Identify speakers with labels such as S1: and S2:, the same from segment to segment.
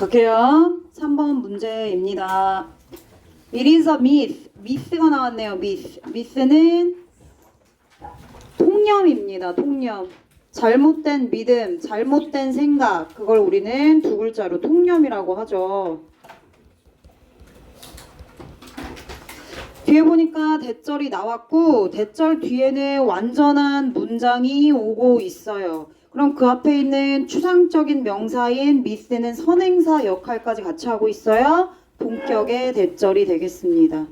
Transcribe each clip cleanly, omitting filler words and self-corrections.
S1: 갈게요. 3번 문제입니다. It is a myth. myth가 나왔네요. myth. myth는 통념입니다. 통념. 잘못된 믿음, 잘못된 생각. 그걸 우리는 두 글자로 통념이라고 하죠. 뒤에 보니까 대절이 나왔고 대절 뒤에는 완전한 문장이 오고 있어요. 그럼 그 앞에 있는 추상적인 명사인 myth는 선행사 역할까지 같이 하고 있어요. 본격의 대절이 되겠습니다.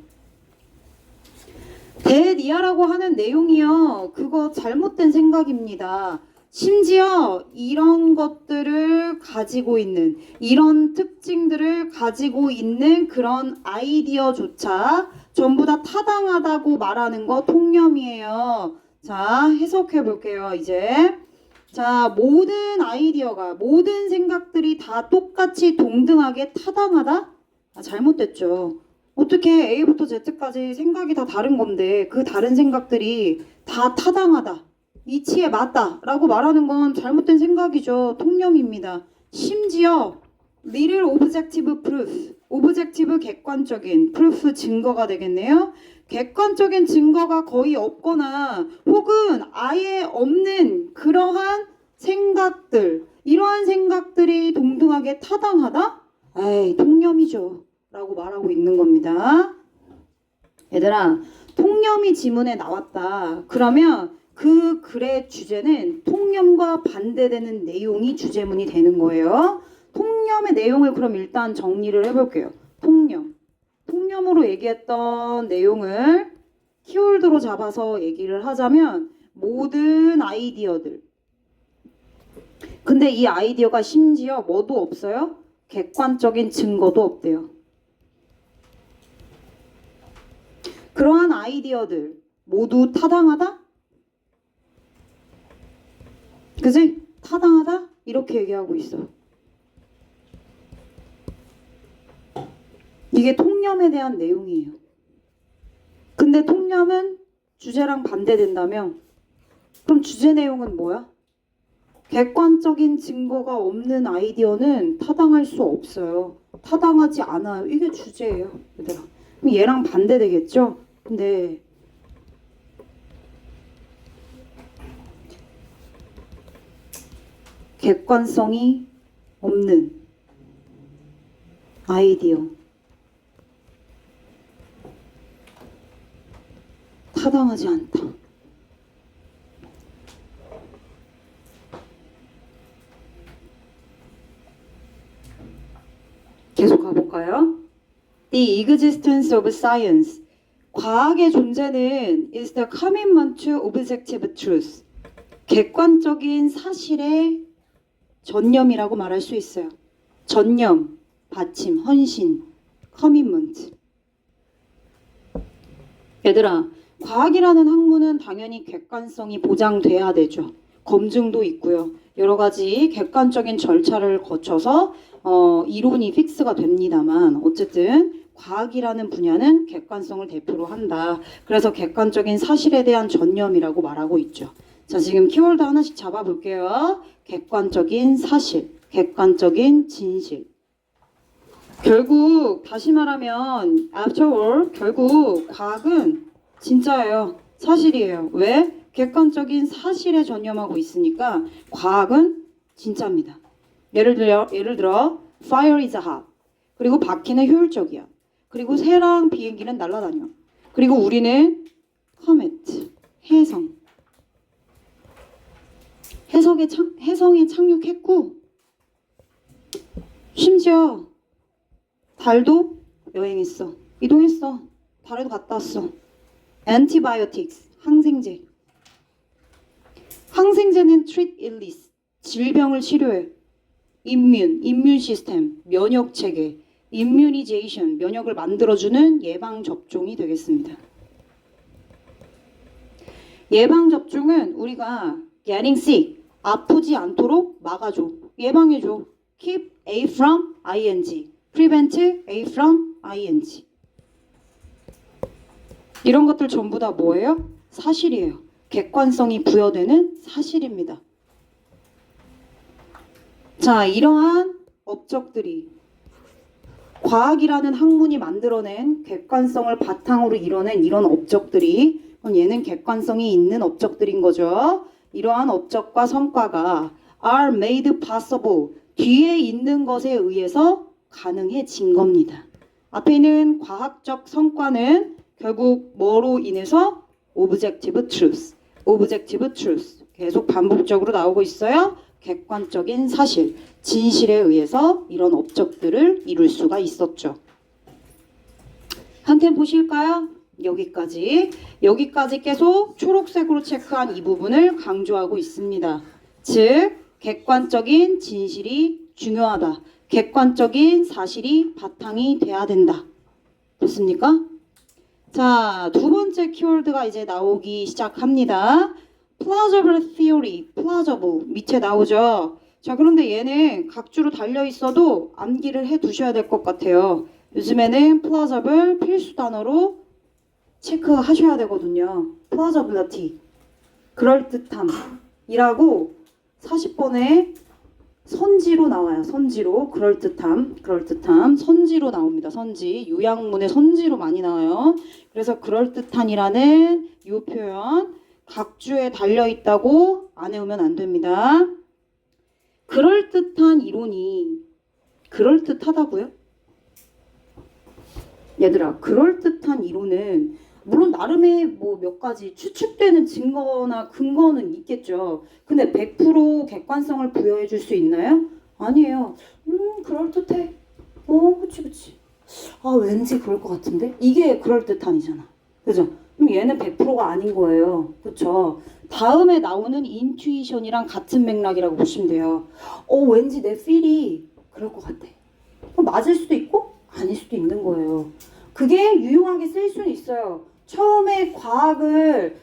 S1: 대니아라고 하는 내용이요. 그거 잘못된 생각입니다. 심지어 이런 것들을 가지고 있는, 이런 특징들을 가지고 있는 그런 아이디어조차 전부 다 타당하다고 말하는 거 통념이에요. 자, 해석해 볼게요, 이제. 자, 모든 아이디어가, 모든 생각들이 다 똑같이 동등하게 타당하다? 아, 잘못됐죠. 어떻게 A부터 Z까지 생각이 다 다른 건데 그 다른 생각들이 다 타당하다, 이치에 맞다 라고 말하는 건 잘못된 생각이죠. 통념입니다. 심지어 little objective proof, objective 객관적인, proof 증거가 되겠네요. 객관적인 증거가 거의 없거나 혹은 아예 없는 그러한 생각들, 이러한 생각들이 동등하게 타당하다? 에이, 통념이죠 라고 말하고 있는 겁니다. 얘들아, 통념이 지문에 나왔다. 그러면 그 글의 주제는 통념과 반대되는 내용이 주제문이 되는 거예요. 통념의 내용을 그럼 일단 정리를 해볼게요. 통념. 통념으로 얘기했던 내용을 키워드로 잡아서 얘기를 하자면 모든 아이디어들. 근데 이 아이디어가 심지어 뭐도 없어요? 객관적인 증거도 없대요. 그러한 아이디어들 모두 타당하다? 그지? 타당하다? 이렇게 얘기하고 있어. 이게 통념에 대한 내용이에요. 근데 통념은 주제랑 반대된다면 그럼 주제 내용은 뭐야? 객관적인 증거가 없는 아이디어는 타당할 수 없어요. 타당하지 않아요. 이게 주제예요, 얘들아. 그럼 얘랑 반대되겠죠? 근데 객관성이 없는 아이디어 타당하지 않다. 계속 가볼까요? The existence of science. 과학의 존재는 is the commitment to objective truth. 객관적인 사실의 전념이라고 말할 수 있어요. 전념, 받침, 헌신, commitment. 얘들아, 과학이라는 학문은 당연히 객관성이 보장돼야 되죠. 검증도 있고요. 여러 가지 객관적인 절차를 거쳐서 이론이 픽스가 됩니다만 어쨌든 과학이라는 분야는 객관성을 대표로 한다. 그래서 객관적인 사실에 대한 전념이라고 말하고 있죠. 자, 지금 키워드 하나씩 잡아볼게요. 객관적인 사실, 객관적인 진실. 결국 다시 말하면 after all 결국 과학은 진짜예요. 사실이에요. 왜? 객관적인 사실에 전념하고 있으니까 과학은 진짜입니다. 예를 들어 fire is hot. 그리고 바퀴는 효율적이야. 그리고 새랑 비행기는 날아다녀. 그리고 우리는 comet, 혜성. 혜성에 착륙했고 심지어 달도 여행했어. 이동했어. 달에도 갔다 왔어. antibiotics, 항생제. 항생제는 treat illness, 질병을 치료해. immune system, 면역 체계. immunization, 면역을 만들어주는 예방 접종이 되겠습니다. 예방 접종은 우리가 getting sick, 아프지 않도록 막아줘. 예방해줘. keep A from ing, prevent A from ing. 이런 것들 전부 다 뭐예요? 사실이에요. 객관성이 부여되는 사실입니다. 자, 이러한 업적들이 과학이라는 학문이 만들어낸 객관성을 바탕으로 이뤄낸 이런 업적들이, 그럼 얘는 객관성이 있는 업적들인 거죠. 이러한 업적과 성과가 are made possible, 뒤에 있는 것에 의해서 가능해진 겁니다. 앞에 있는 과학적 성과는 결국 뭐로 인해서 objective truth, objective truth 계속 반복적으로 나오고 있어요. 객관적인 사실, 진실에 의해서 이런 업적들을 이룰 수가 있었죠. 한 템 보실까요? 여기까지 계속 초록색으로 체크한 이 부분을 강조하고 있습니다. 즉, 객관적인 진실이 중요하다. 객관적인 사실이 바탕이 돼야 된다. 좋습니까? 자, 두 번째 키워드가 이제 나오기 시작합니다. plausible theory, plausible 밑에 나오죠. 자, 그런데 얘는 각주로 달려 있어도 암기를 해 두셔야 될 것 같아요. 요즘에는 plausible 필수 단어로 체크하셔야 되거든요. plausibility, 그럴듯함이라고 40번에 선지로 나와요. 선지로, 그럴듯함, 선지로 나옵니다. 선지, 요약문의 선지로 많이 나와요. 그래서 그럴듯한이라는 이 표현 각주에 달려있다고 안 외우면 안 됩니다. 그럴듯한 이론이 그럴듯하다고요? 얘들아, 그럴듯한 이론은 물론 나름의 뭐 몇 가지 추측되는 증거나 근거는 있겠죠. 근데 100% 객관성을 부여해 줄 수 있나요? 아니에요. 그럴듯해. 그치. 아, 왠지 그럴 것 같은데? 이게 그럴듯한이잖아. 그죠? 그럼 얘는 100%가 아닌 거예요. 그쵸? 다음에 나오는 인투이션이랑 같은 맥락이라고 보시면 돼요. 왠지 내 필이 그럴 것 같아. 맞을 수도 있고 아닐 수도 있는 거예요. 그게 유용하게 쓰일 수는 있어요. 처음에 과학의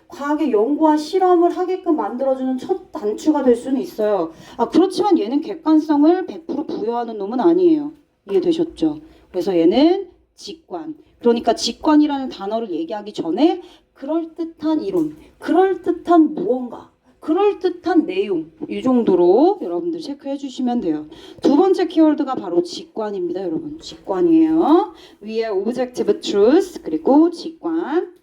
S1: 연구와 실험을 하게끔 만들어주는 첫 단추가 될 수는 있어요. 그렇지만 얘는 객관성을 100% 부여하는 놈은 아니에요. 이해되셨죠? 그래서 얘는 직관. 그러니까 직관이라는 단어를 얘기하기 전에 그럴듯한 이론, 그럴듯한 무언가, 그럴듯한 내용, 이 정도로 여러분들 체크해 주시면 돼요. 두 번째 키워드가 바로 직관입니다, 여러분. 직관이에요. 위에 objective truth, 그리고 직관.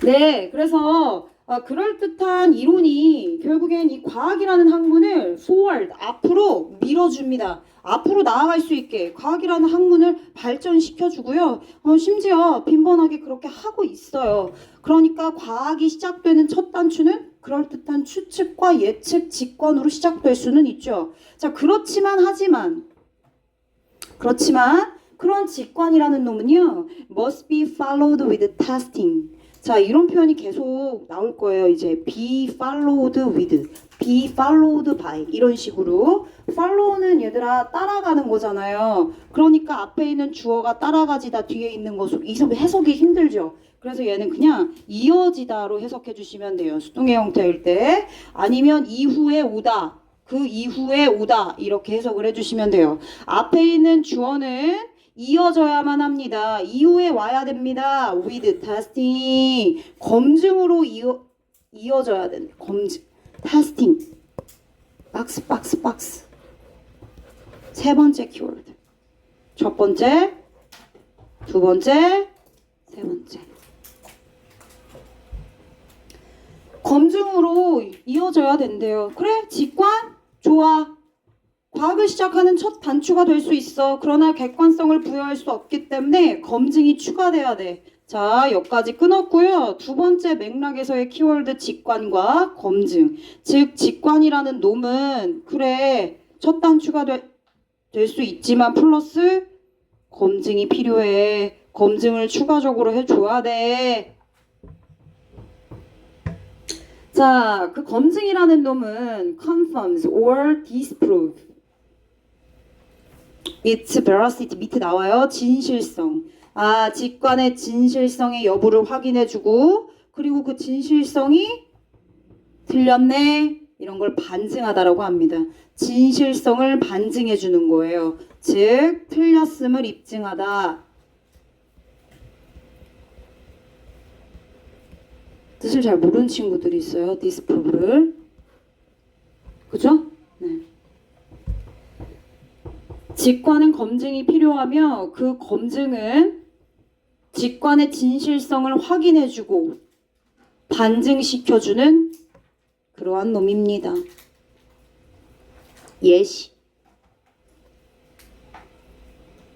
S1: 네, 그래서 그럴듯한 이론이 결국엔 이 과학이라는 학문을 forward, 앞으로 밀어줍니다. 앞으로 나아갈 수 있게 과학이라는 학문을 발전시켜주고요. 심지어 빈번하게 그렇게 하고 있어요. 그러니까 과학이 시작되는 첫 단추는 그럴듯한 추측과 예측, 직관으로 시작될 수는 있죠. 자, 그렇지만 그런 직관이라는 놈은요, must be followed with testing. 자, 이런 표현이 계속 나올 거예요. 이제 be followed with, be followed by 이런 식으로. follow는 얘들아 따라가는 거잖아요. 그러니까 앞에 있는 주어가 따라가지다 뒤에 있는 것으로 해석이 힘들죠. 그래서 얘는 그냥 이어지다로 해석해 주시면 돼요. 수동의 형태일 때. 아니면 이후에 오다, 그 이후에 오다 이렇게 해석을 해주시면 돼요. 앞에 있는 주어는 이어져야만 합니다. 이후에 와야 됩니다. with testing, 검증으로 이어져야 된다. 검증, testing, 박스. 세 번째 키워드. 첫 번째, 두 번째, 세 번째. 검증으로 이어져야 된대요. 그래, 직관? 좋아. 과학을 시작하는 첫 단추가 될 수 있어. 그러나 객관성을 부여할 수 없기 때문에 검증이 추가돼야 돼. 자, 여기까지 끊었고요. 두 번째 맥락에서의 키워드 직관과 검증. 즉, 직관이라는 놈은 그래, 첫 단추가 될 수 있지만 플러스 검증이 필요해. 검증을 추가적으로 해줘야 돼. 자, 그 검증이라는 놈은 confirms or disproves its veracity 밑에 나와요. 진실성. 직관의 진실성의 여부를 확인해주고, 그리고 그 진실성이 틀렸네 이런 걸 반증하다라고 합니다. 진실성을 반증해주는 거예요. 즉 틀렸음을 입증하다. 뜻을 잘 모르는 친구들이 있어요. disprove를. 그죠? 네. 직관은 검증이 필요하며 그 검증은 직관의 진실성을 확인해주고 반증시켜주는 그러한 놈입니다. 예시.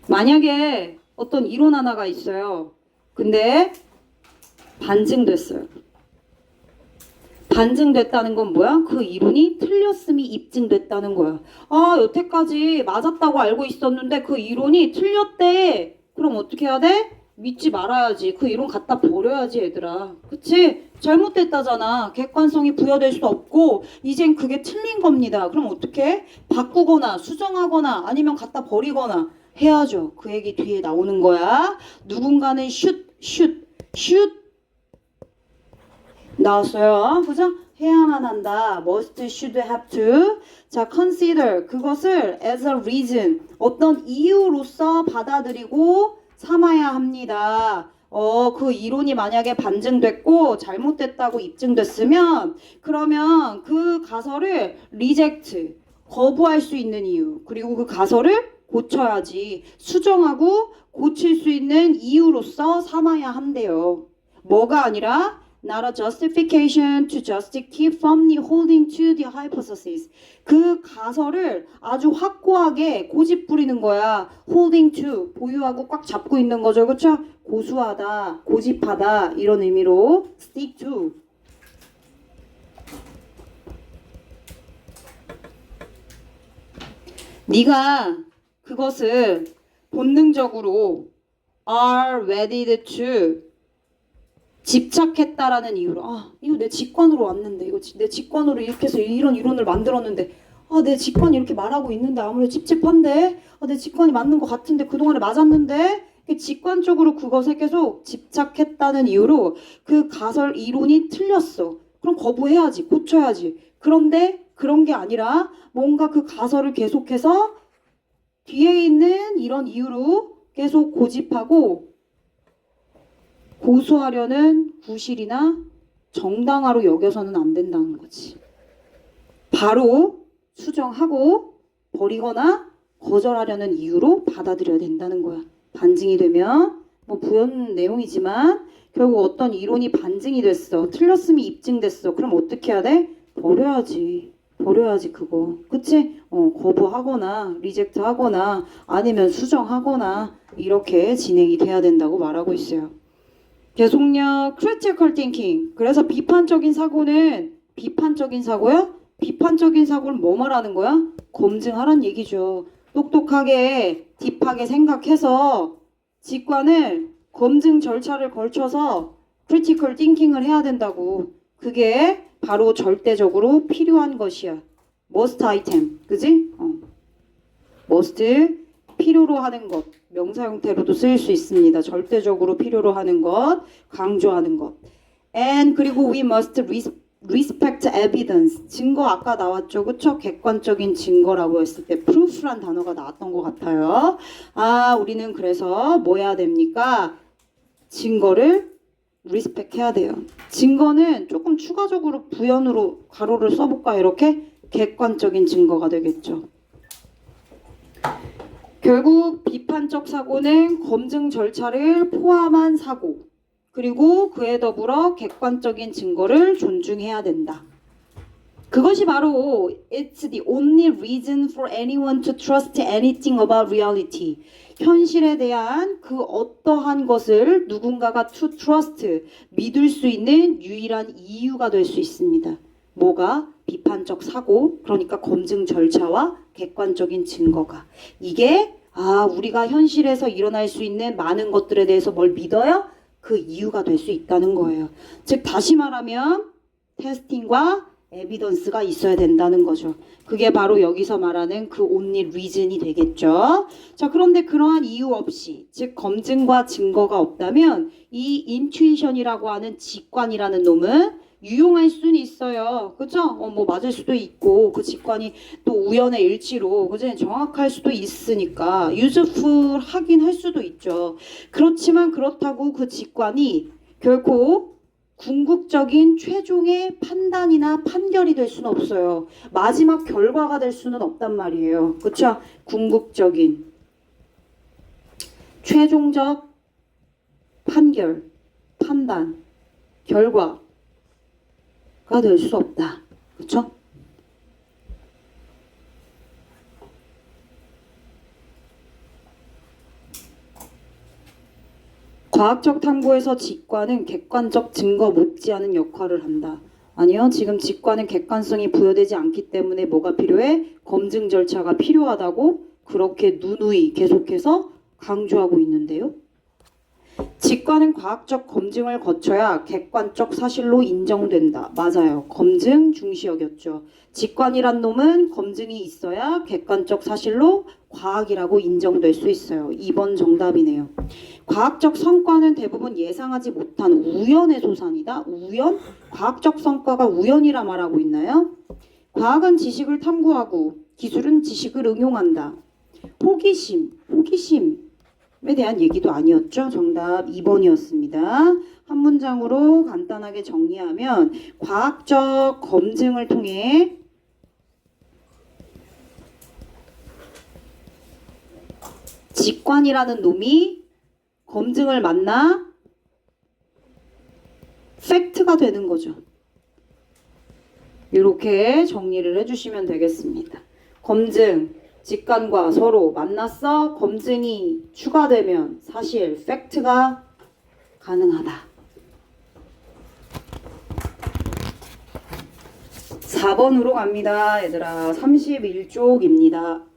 S1: 만약에 어떤 이론 하나가 있어요. 근데 반증됐어요. 반증됐다는 건 뭐야? 그 이론이 틀렸음이 입증됐다는 거야. 아, 여태까지 맞았다고 알고 있었는데 그 이론이 틀렸대. 그럼 어떻게 해야 돼? 믿지 말아야지. 그 이론 갖다 버려야지, 얘들아. 그치? 잘못됐다잖아. 객관성이 부여될 수 없고 이젠 그게 틀린 겁니다. 그럼 어떻게? 바꾸거나 수정하거나 아니면 갖다 버리거나 해야죠. 그 얘기 뒤에 나오는 거야. 누군가는 슛 나왔어요. 그죠? 해야만 한다. must, should, have to. 자, consider. 그것을 as a reason. 어떤 이유로서 받아들이고 삼아야 합니다. 그 이론이 만약에 반증됐고 잘못됐다고 입증됐으면 그러면 그 가설을 reject. 거부할 수 있는 이유. 그리고 그 가설을 고쳐야지. 수정하고 고칠 수 있는 이유로서 삼아야 한대요. 뭐가 아니라 not a justification to just keep firmly holding to the hypothesis. 그 가설을 아주 확고하게 고집 부리는 거야. holding to, 보유하고 꽉 잡고 있는 거죠. 그렇죠? 고수하다, 고집하다 이런 의미로 stick to. 네가 그것을 본능적으로 are wedded to 집착했다라는 이유로 이거 내 직관으로 왔는데 이거 내 직관으로 이렇게 해서 이런 이론을 만들었는데 내 직관이 이렇게 말하고 있는데 아무래도 찝찝한데 내 직관이 맞는 것 같은데 그동안에 맞았는데 직관적으로 그것에 계속 집착했다는 이유로 그 가설 이론이 틀렸어. 그럼 거부해야지. 고쳐야지. 그런데 그런 게 아니라 뭔가 그 가설을 계속해서 뒤에 있는 이런 이유로 계속 고집하고 고수하려는 구실이나 정당화로 여겨서는 안 된다는 거지. 바로 수정하고 버리거나 거절하려는 이유로 받아들여야 된다는 거야. 반증이 되면 뭐 부연 내용이지만 결국 어떤 이론이 반증이 됐어. 틀렸음이 입증됐어. 그럼 어떻게 해야 돼? 버려야지. 버려야지 그거. 그치? 거부하거나 리젝트 하거나 아니면 수정하거나 이렇게 진행이 돼야 된다고 말하고 있어요. 계속력 critical thinking. 그래서 비판적인 사고는 비판적인 사고야? 비판적인 사고를 뭐 말하는 거야? 검증하란 얘기죠. 똑똑하게 딥하게 생각해서 직관을 검증 절차를 걸쳐서 critical thinking을 해야 된다고. 그게 바로 절대적으로 필요한 것이야. must item. 그지? must 필요로 하는 것. 명사 형태로도 쓰일 수 있습니다. 절대적으로 필요로 하는 것, 강조하는 것. And 그리고 we must respect evidence. 증거 아까 나왔죠, 그쵸? 객관적인 증거라고 했을 때 proof란 단어가 나왔던 것 같아요. 우리는 그래서 뭐 해야 됩니까? 증거를 respect 해야 돼요. 증거는 조금 추가적으로 부연으로 가로를 써볼까? 이렇게 객관적인 증거가 되겠죠. 결국 비판적 사고는 검증 절차를 포함한 사고, 그리고 그에 더불어 객관적인 증거를 존중해야 된다. 그것이 바로 It's the only reason for anyone to trust anything about reality. 현실에 대한 그 어떠한 것을 누군가가 to trust, 믿을 수 있는 유일한 이유가 될 수 있습니다. 뭐가? 비판적 사고, 그러니까 검증 절차와 객관적인 증거가. 이게 우리가 현실에서 일어날 수 있는 많은 것들에 대해서 뭘 믿어요? 그 이유가 될 수 있다는 거예요. 즉 다시 말하면 테스팅과 에비던스가 있어야 된다는 거죠. 그게 바로 여기서 말하는 그 only reason이 되겠죠. 자, 그런데 그러한 이유 없이, 즉 검증과 증거가 없다면 이 인투이션이라고 하는 직관이라는 놈은 유용할 수는 있어요. 그죠? 뭐 맞을 수도 있고 그 직관이 또 우연의 일치로 그죠? 정확할 수도 있으니까 useful 하긴 할 수도 있죠. 그렇지만 그렇다고 그 직관이 결코 궁극적인 최종의 판단이나 판결이 될 수는 없어요. 마지막 결과가 될 수는 없단 말이에요. 그렇죠? 궁극적인 최종적 판결, 판단, 결과가 될 수 없다. 그렇죠? 과학적 탐구에서 직관은 객관적 증거 못지않은 역할을 한다. 아니요. 지금 직관은 객관성이 부여되지 않기 때문에 뭐가 필요해? 검증 절차가 필요하다고 그렇게 누누이 계속해서 강조하고 있는데요. 직관은 과학적 검증을 거쳐야 객관적 사실로 인정된다. 맞아요. 검증 중시 여겼죠. 직관이란 놈은 검증이 있어야 객관적 사실로 과학이라고 인정될 수 있어요. 2번 정답이네요. 과학적 성과는 대부분 예상하지 못한 우연의 소산이다. 우연? 과학적 성과가 우연이라 말하고 있나요? 과학은 지식을 탐구하고 기술은 지식을 응용한다. 호기심에 대한 얘기도 아니었죠. 정답 2번이었습니다. 한 문장으로 간단하게 정리하면 과학적 검증을 통해 직관이라는 놈이 검증을 만나 팩트가 되는 거죠. 이렇게 정리를 해주시면 되겠습니다. 검증, 직관과 서로 만났어. 검증이 추가되면 사실 팩트가 가능하다. 4번으로 갑니다. 얘들아 31쪽입니다.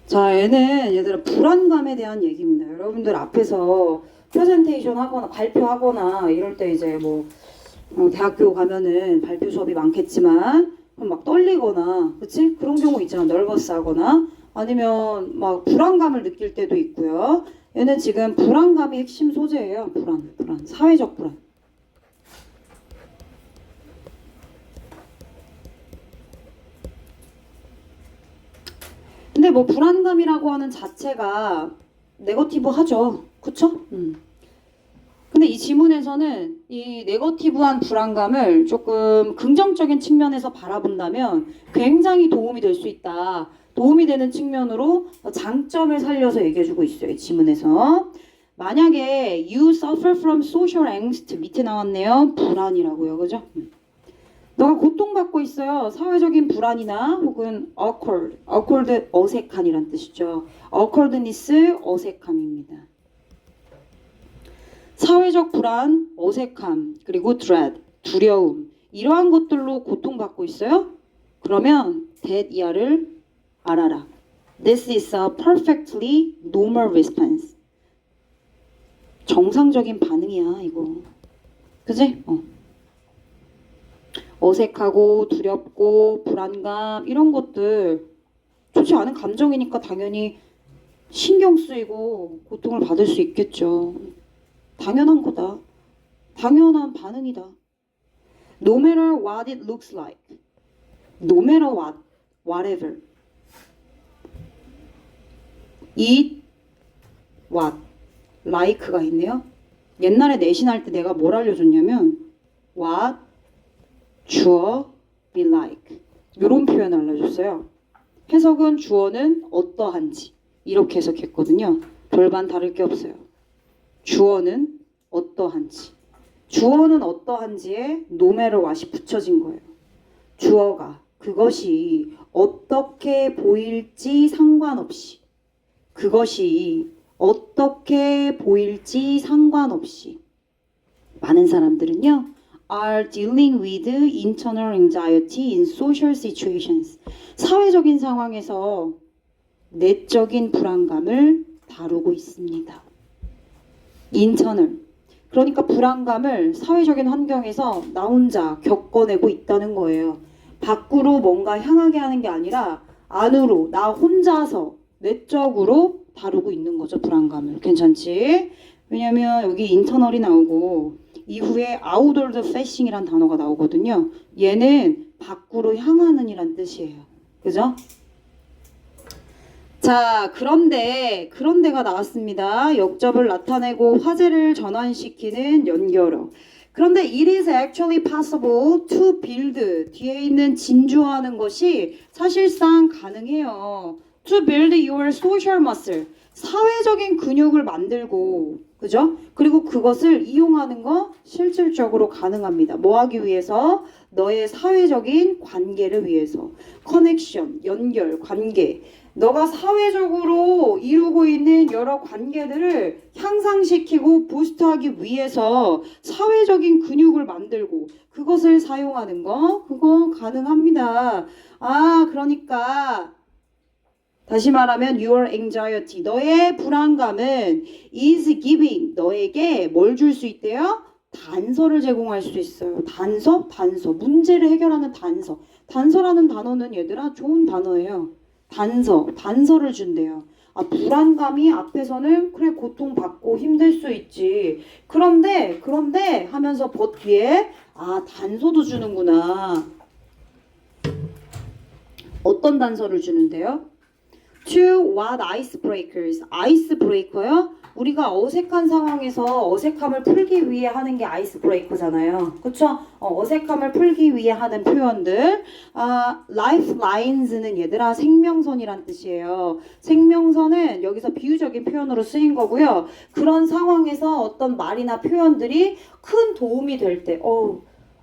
S1: 자, 얘들아 불안감에 대한 얘기입니다. 여러분들 앞에서 프레젠테이션 하거나 발표하거나 이럴 때 이제 뭐 대학교 가면은 발표 수업이 많겠지만 막 떨리거나 그치? 그런 경우 있잖아. nervous하거나 아니면 막 불안감을 느낄 때도 있고요. 얘는 지금 불안감이 핵심 소재예요. 불안, 사회적 불안. 근데 뭐 불안감이라고 하는 자체가 네거티브하죠. 그쵸? 근데 이 지문에서는 이 네거티브한 불안감을 조금 긍정적인 측면에서 바라본다면 굉장히 도움이 될 수 있다. 도움이 되는 측면으로 장점을 살려서 얘기해주고 있어요. 이 지문에서. 만약에 you suffer from social angst 밑에 나왔네요. 불안이라고요. 그죠? 너가 고통받고 있어요. 사회적인 불안이나 혹은 awkward, 어색한이란 뜻이죠. awkwardness, 어색함입니다. 사회적 불안, 어색함, 그리고 dread, 두려움 이러한 것들로 고통받고 있어요? 그러면 that 이하를 알아라. This is a perfectly normal response. 정상적인 반응이야 이거. 그지? 어색하고 두렵고 불안감 이런 것들 좋지 않은 감정이니까 당연히 신경 쓰이고 고통을 받을 수 있겠죠. 당연한 거다. 당연한 반응이다. No matter what it looks like. No matter what. Whatever. It, what. like가 있네요. 옛날에 내신할 때 내가 뭘 알려줬냐면 what, 주어, be like 이런 표현 알려줬어요. 해석은 주어는 어떠한지 이렇게 해석했거든요. 별반 다를 게 없어요. 주어는 어떠한지. 주어는 어떠한지에 no matter what이 붙여진 거예요. 주어가 그것이 어떻게 보일지 상관없이 그것이 어떻게 보일지 상관없이 많은 사람들은요 are dealing with internal anxiety in social situations. 사회적인 상황에서 내적인 불안감을 다루고 있습니다. internal. 그러니까 불안감을 사회적인 환경에서 나 혼자 겪어내고 있다는 거예요. 밖으로 뭔가 향하게 하는 게 아니라 안으로 나 혼자서 내적으로 다루고 있는 거죠. 불안감을. 괜찮지? 왜냐면 여기 인터널이 나오고 이후에 outward facing이란 단어가 나오거든요. 얘는 밖으로 향하는 이란 뜻이에요. 그죠? 자, 그런데가 나왔습니다. 역접을 나타내고 화제를 전환시키는 연결어. 그런데 it is actually possible to build 뒤에 있는 진주하는 것이 사실상 가능해요. To build your social muscle. 사회적인 근육을 만들고, 그죠? 그리고 그것을 이용하는 거 실질적으로 가능합니다. 뭐 하기 위해서? 너의 사회적인 관계를 위해서. 커넥션, 연결, 관계. 너가 사회적으로 이루고 있는 여러 관계들을 향상시키고 부스트하기 위해서 사회적인 근육을 만들고 그것을 사용하는 거 그거 가능합니다. 아, 그러니까 다시 말하면 your anxiety 너의 불안감은 is giving 너에게 뭘 줄 수 있대요? 단서를 제공할 수 있어요. 단서? 문제를 해결하는 단서. 단서라는 단어는 얘들아 좋은 단어예요. 단서를 준대요. 아, 불안감이 앞에서는 그래 고통받고 힘들 수 있지. 그런데 하면서 벗 뒤에 아, 단서도 주는구나. 어떤 단서를 주는데요? To what icebreakers? 아이스브레이커요? 우리가 어색한 상황에서 어색함을 풀기 위해 하는 게 아이스브레이커잖아요. 그쵸? 어색함을 풀기 위해 하는 표현들. 아, lifelines는 얘들아 생명선이란 뜻이에요. 생명선은 여기서 비유적인 표현으로 쓰인 거고요. 그런 상황에서 어떤 말이나 표현들이 큰 도움이 될 때,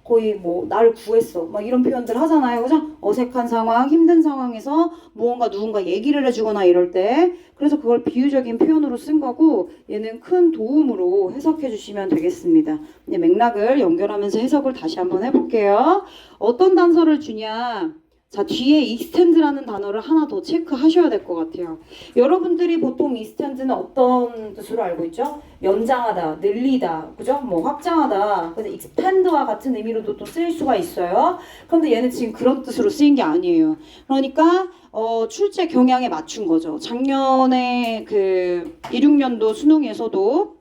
S1: 거의 뭐 나를 구했어 막 이런 표현들 하잖아요. 그죠? 어색한 상황, 힘든 상황에서 무언가 누군가 얘기를 해주거나 이럴 때 그래서 그걸 비유적인 표현으로 쓴 거고 얘는 큰 도움으로 해석해 주시면 되겠습니다. 이제 맥락을 연결하면서 해석을 다시 한번 해볼게요. 어떤 단서를 주냐? 자, 뒤에 extend라는 단어를 하나 더 체크하셔야 될 것 같아요. 여러분들이 보통 extend는 어떤 뜻으로 알고 있죠? 연장하다, 늘리다, 그죠? 뭐 확장하다. 근데 expand와 같은 의미로도 또 쓰일 수가 있어요. 그런데 얘는 지금 그런 뜻으로 쓰인 게 아니에요. 그러니까 출제 경향에 맞춘 거죠. 작년에 그 16년도 수능에서도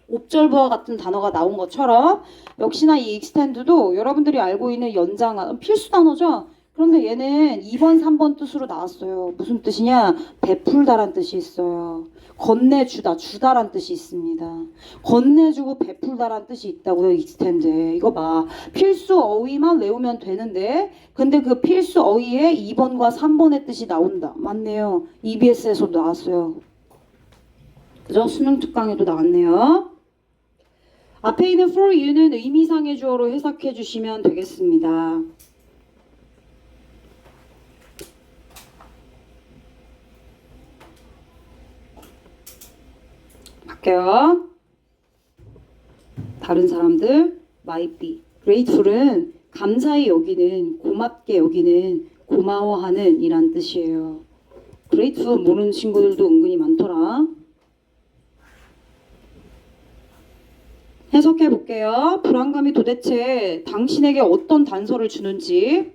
S1: 옵절부와 같은 단어가 나온 것처럼 역시나 이 extend도 여러분들이 알고 있는 연장하 필수 단어죠. 그런데 얘는 2번, 3번 뜻으로 나왔어요. 무슨 뜻이냐? 베풀다란 뜻이 있어요. 건네주다, 주다란 뜻이 있습니다. 건네주고 베풀다란 뜻이 있다고요, extend. 이거 봐. 필수 어휘만 외우면 되는데, 근데 그 필수 어휘에 2번과 3번의 뜻이 나온다. 맞네요. EBS에서도 나왔어요. 그죠? 수능 특강에도 나왔네요. 앞에 있는 for you는 의미상의 주어로 해석해 주시면 되겠습니다. 할게요. 다른 사람들 might be grateful은 감사히 여기는 고맙게 여기는 고마워하는 이란 뜻이에요. grateful 모르는 친구들도 은근히 많더라. 해석해 볼게요. 불안감이 도대체 당신에게 어떤 단서를 주는지.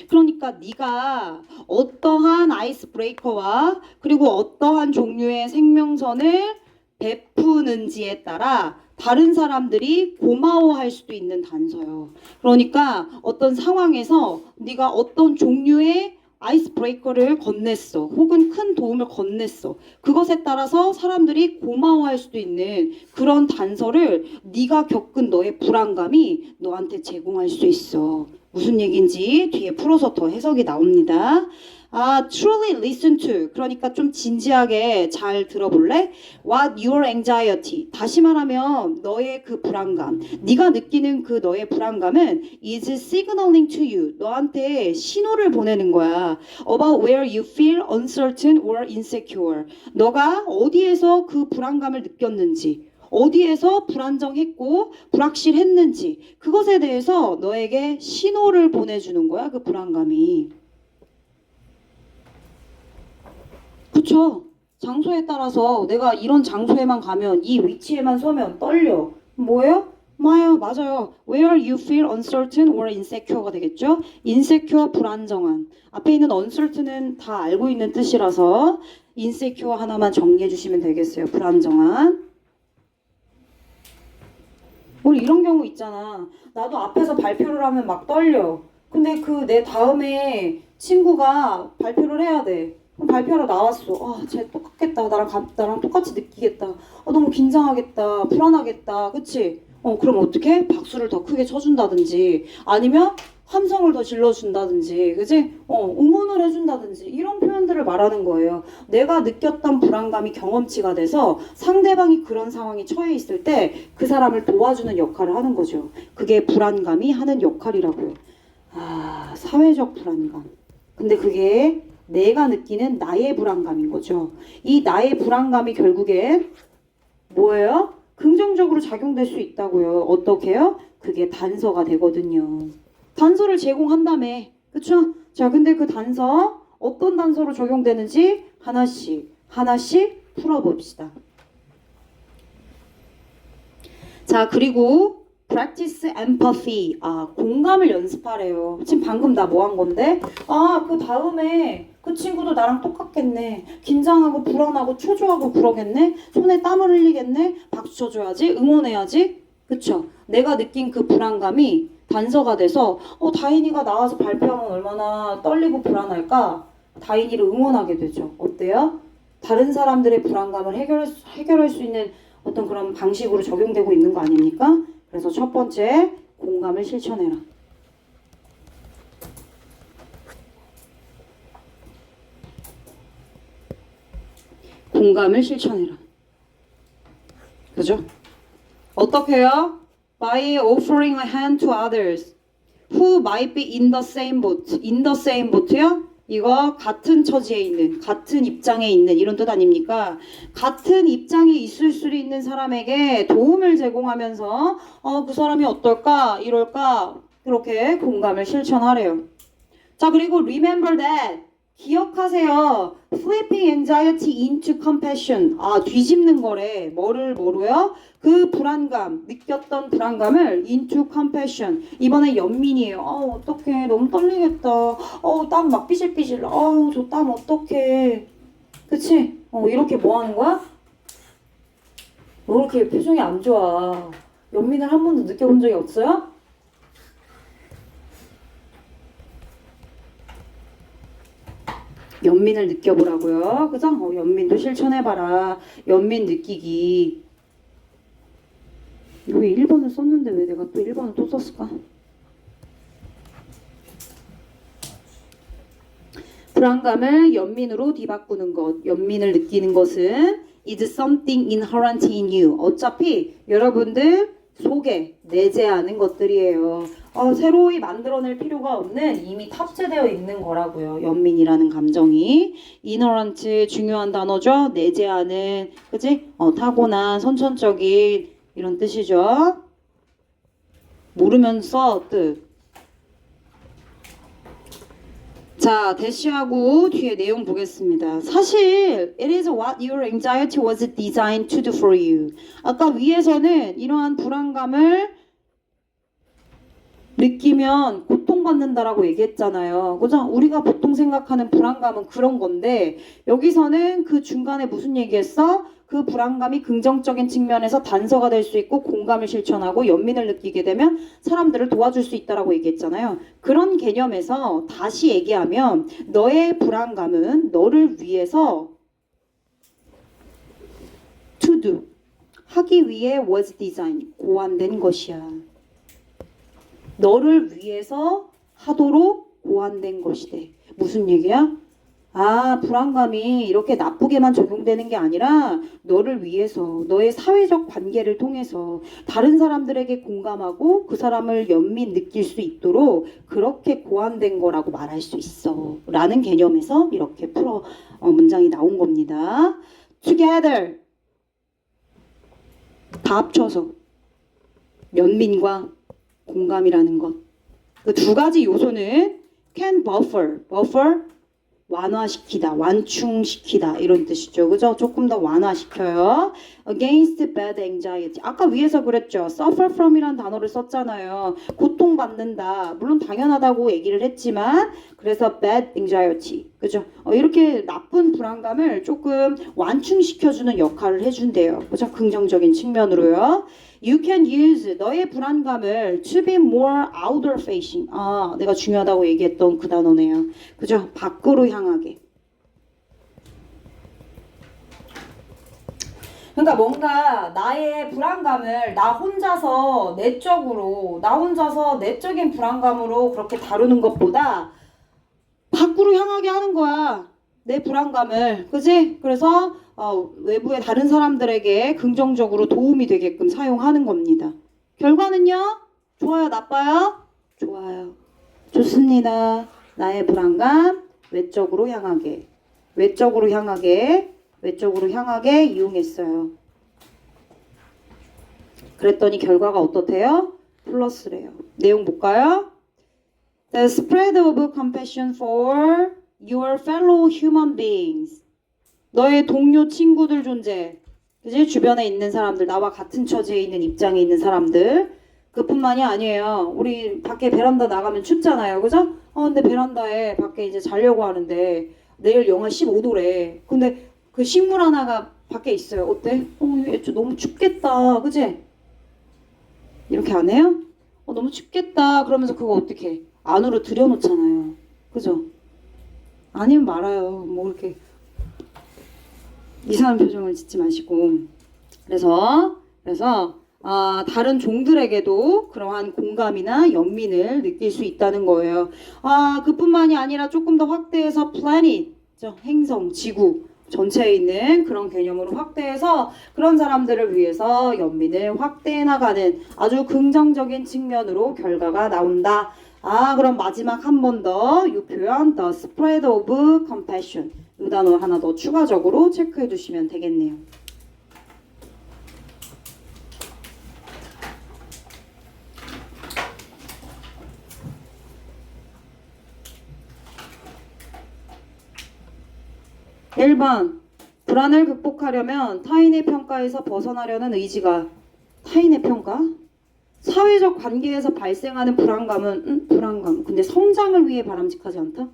S1: 그러니까 네가 어떠한 아이스 브레이커와 그리고 어떠한 종류의 생명선을 베푸는지에 따라 다른 사람들이 고마워할 수도 있는 단서요. 그러니까 어떤 상황에서 네가 어떤 종류의 아이스 브레이커를 건넸어. 혹은 큰 도움을 건넸어. 그것에 따라서 사람들이 고마워할 수도 있는 그런 단서를 네가 겪은 너의 불안감이 너한테 제공할 수 있어. 무슨 얘기인지 뒤에 풀어서 더 해석이 나옵니다. 아, truly listen to. 그러니까 좀 진지하게 잘 들어볼래? What your anxiety. 다시 말하면 너의 그 불안감. 네가 느끼는 그 너의 불안감은 is signaling to you. 너한테 신호를 보내는 거야. About where you feel uncertain or insecure. 너가 어디에서 그 불안감을 느꼈는지. 어디에서 불안정했고 불확실했는지. 그것에 대해서 너에게 신호를 보내주는 거야. 그 불안감이. 그쵸? 장소에 따라서 내가 이런 장소에만 가면 이 위치에만 서면 떨려. 뭐예요? 맞아요. Where you feel uncertain or insecure가 되겠죠? insecure 불안정한. 앞에 있는 uncertain은 다 알고 있는 뜻이라서 insecure 하나만 정리해 주시면 되겠어요. 불안정한. 우리 이런 경우 있잖아. 나도 앞에서 발표를 하면 막 떨려. 근데 그 내 다음에 친구가 발표를 해야 돼. 그럼 발표하러 나왔어. 아, 쟤 똑같겠다. 나랑 똑같이 느끼겠다. 너무 긴장하겠다. 불안하겠다. 그치? 그럼 어떻게? 박수를 더 크게 쳐준다든지 아니면 함성을 더 질러준다든지, 그지? 응원을 해준다든지 이런 표현들을 말하는 거예요. 내가 느꼈던 불안감이 경험치가 돼서 상대방이 그런 상황에 처해 있을 때 그 사람을 도와주는 역할을 하는 거죠. 그게 불안감이 하는 역할이라고요. 아, 사회적 불안감. 근데 그게 내가 느끼는 나의 불안감인 거죠. 이 나의 불안감이 결국에 뭐예요? 긍정적으로 작용될 수 있다고요. 어떻게요? 그게 단서가 되거든요. 단서를 제공한다며. 그쵸? 자, 근데 그 단서 어떤 단서로 적용되는지 하나씩 풀어봅시다. 자, 그리고 practice empathy. 공감을 연습하래요. 지금 방금 나 뭐 한 건데? 그 다음에 그 친구도 나랑 똑같겠네. 긴장하고 불안하고 초조하고 그러겠네. 손에 땀을 흘리겠네. 박수 쳐줘야지. 응원해야지. 그쵸? 내가 느낀 그 불안감이 단서가 돼서 다인이가 나와서 발표하면 얼마나 떨리고 불안할까? 다인이를 응원하게 되죠. 어때요? 다른 사람들의 불안감을 해결할 수 있는 어떤 그런 방식으로 적용되고 있는 거 아닙니까? 그래서 첫 번째, 공감을 실천해라. 공감을 실천해라. 그죠? 어떻게 해요? By offering a hand to others who might be in the same boat. In the same boat요? 이거 같은 처지에 있는, 같은 입장에 있는 이런 뜻 아닙니까? 같은 입장에 있을 수 있는 사람에게 도움을 제공하면서 그 사람이 어떨까? 이럴까? 그렇게 공감을 실천하래요. 자, 그리고 remember that. 기억하세요. Flipping anxiety into compassion. 뒤집는 거래. 뭐로요? 그 불안감, 느꼈던 불안감을 into compassion. 이번에 연민이에요. 어떡해. 너무 떨리겠다. 땀 막 삐실삐실. 저 땀 어떡해. 그치? 이렇게 뭐 하는 거야? 왜 이렇게 표정이 안 좋아? 연민을 한 번도 느껴본 적이 없어요? 연민을 느껴보라고요. 그죠? 연민도 실천해봐라. 연민 느끼기. 왜 1번을 썼는데 왜 내가 또 1번을 또 썼을까? 불안감을 연민으로 뒤바꾸는 것. 연민을 느끼는 것은 is something inherent in you. 어차피 여러분들 속에 내재하는 것들이에요. 새로이 만들어낼 필요가 없는 이미 탑재되어 있는 거라고요. 연민이라는 감정이. inherent 중요한 단어죠. 내재하는, 그지? 타고난 선천적인 이런 뜻이죠. 모르면서 뜻. 자, 대시하고 뒤에 내용 보겠습니다. 사실 it is what your anxiety was designed to do for you. 아까 위에서는 이러한 불안감을 느끼면 고통받는다라고 얘기했잖아요. 그죠? 우리가 보통 생각하는 불안감은 그런 건데 여기서는 그 중간에 무슨 얘기했어? 그 불안감이 긍정적인 측면에서 단서가 될 수 있고 공감을 실천하고 연민을 느끼게 되면 사람들을 도와줄 수 있다라고 얘기했잖아요. 그런 개념에서 다시 얘기하면 너의 불안감은 너를 위해서 to do, 하기 위해 was designed, 고안된 것이야. 너를 위해서 하도록 고안된 것이대. 무슨 얘기야? 불안감이 이렇게 나쁘게만 적용되는 게 아니라 너를 위해서, 너의 사회적 관계를 통해서 다른 사람들에게 공감하고 그 사람을 연민 느낄 수 있도록 그렇게 고안된 거라고 말할 수 있어. 라는 개념에서 이렇게 문장이 나온 겁니다. Together. 다 합쳐서. 연민과 공감이라는 것. 그 두 가지 요소는 can buffer. 완화시키다, 완충시키다 이런 뜻이죠. 그죠? 조금 더 완화시켜요. Against bad anxiety. 아까 위에서 그랬죠. Suffer from이라는 단어를 썼잖아요. 고통받는다. 물론 당연하다고 얘기를 했지만 그래서 bad anxiety. 그죠? 이렇게 나쁜 불안감을 조금 완충시켜주는 역할을 해준대요. 그죠? 긍정적인 측면으로요. You can use 너의 불안감을 to be more outward facing. 아, 내가 중요하다고 얘기했던 그 단어네요. 그죠? 밖으로 향하게. 그러니까 뭔가 나의 불안감을 나 혼자서 내적인 불안감으로 그렇게 다루는 것보다 밖으로 향하게 하는 거야. 내 불안감을. 그지? 그래서 외부의 다른 사람들에게 긍정적으로 도움이 되게끔 사용하는 겁니다. 결과는요? 좋아요? 나빠요? 좋아요. 좋습니다. 나의 불안감 외적으로 향하게 이용했어요. 그랬더니 결과가 어떻대요? 플러스래요. 내용 볼까요? The spread of compassion for your fellow human beings. 너의 동료, 친구들 존재. 그지? 주변에 있는 사람들, 나와 같은 처지에 있는 입장에 있는 사람들. 그뿐만이 아니에요. 우리 밖에 베란다 나가면 춥잖아요. 그죠? 근데 베란다에 밖에 이제 자려고 하는데 내일 영하 15도래. 근데 그 식물 하나가 밖에 있어요. 어때? 얘 너무 춥겠다. 그지? 이렇게 안 해요? 너무 춥겠다. 그러면서 그거 어떻게 해? 안으로 들여놓잖아요. 그죠? 아니면 말아요. 뭐 이렇게 이상한 표정을 짓지 마시고. 그래서 다른 종들에게도 그러한 공감이나 연민을 느낄 수 있다는 거예요. 그뿐만이 아니라 조금 더 확대해서 planet, 행성, 지구 전체에 있는 그런 개념으로 확대해서 그런 사람들을 위해서 연민을 확대해 나가는 아주 긍정적인 측면으로 결과가 나온다. 그럼 마지막 한 번 더 이 표현 the spread of compassion 이 단어 하나 더 추가적으로 체크해 두시면 되겠네요. (1번) 불안을 극복하려면 타인의 평가에서 벗어나려는 의지가 타인의 평가? 사회적 관계에서 발생하는 불안감은 불안감. 근데 성장을 위해 바람직하지 않다?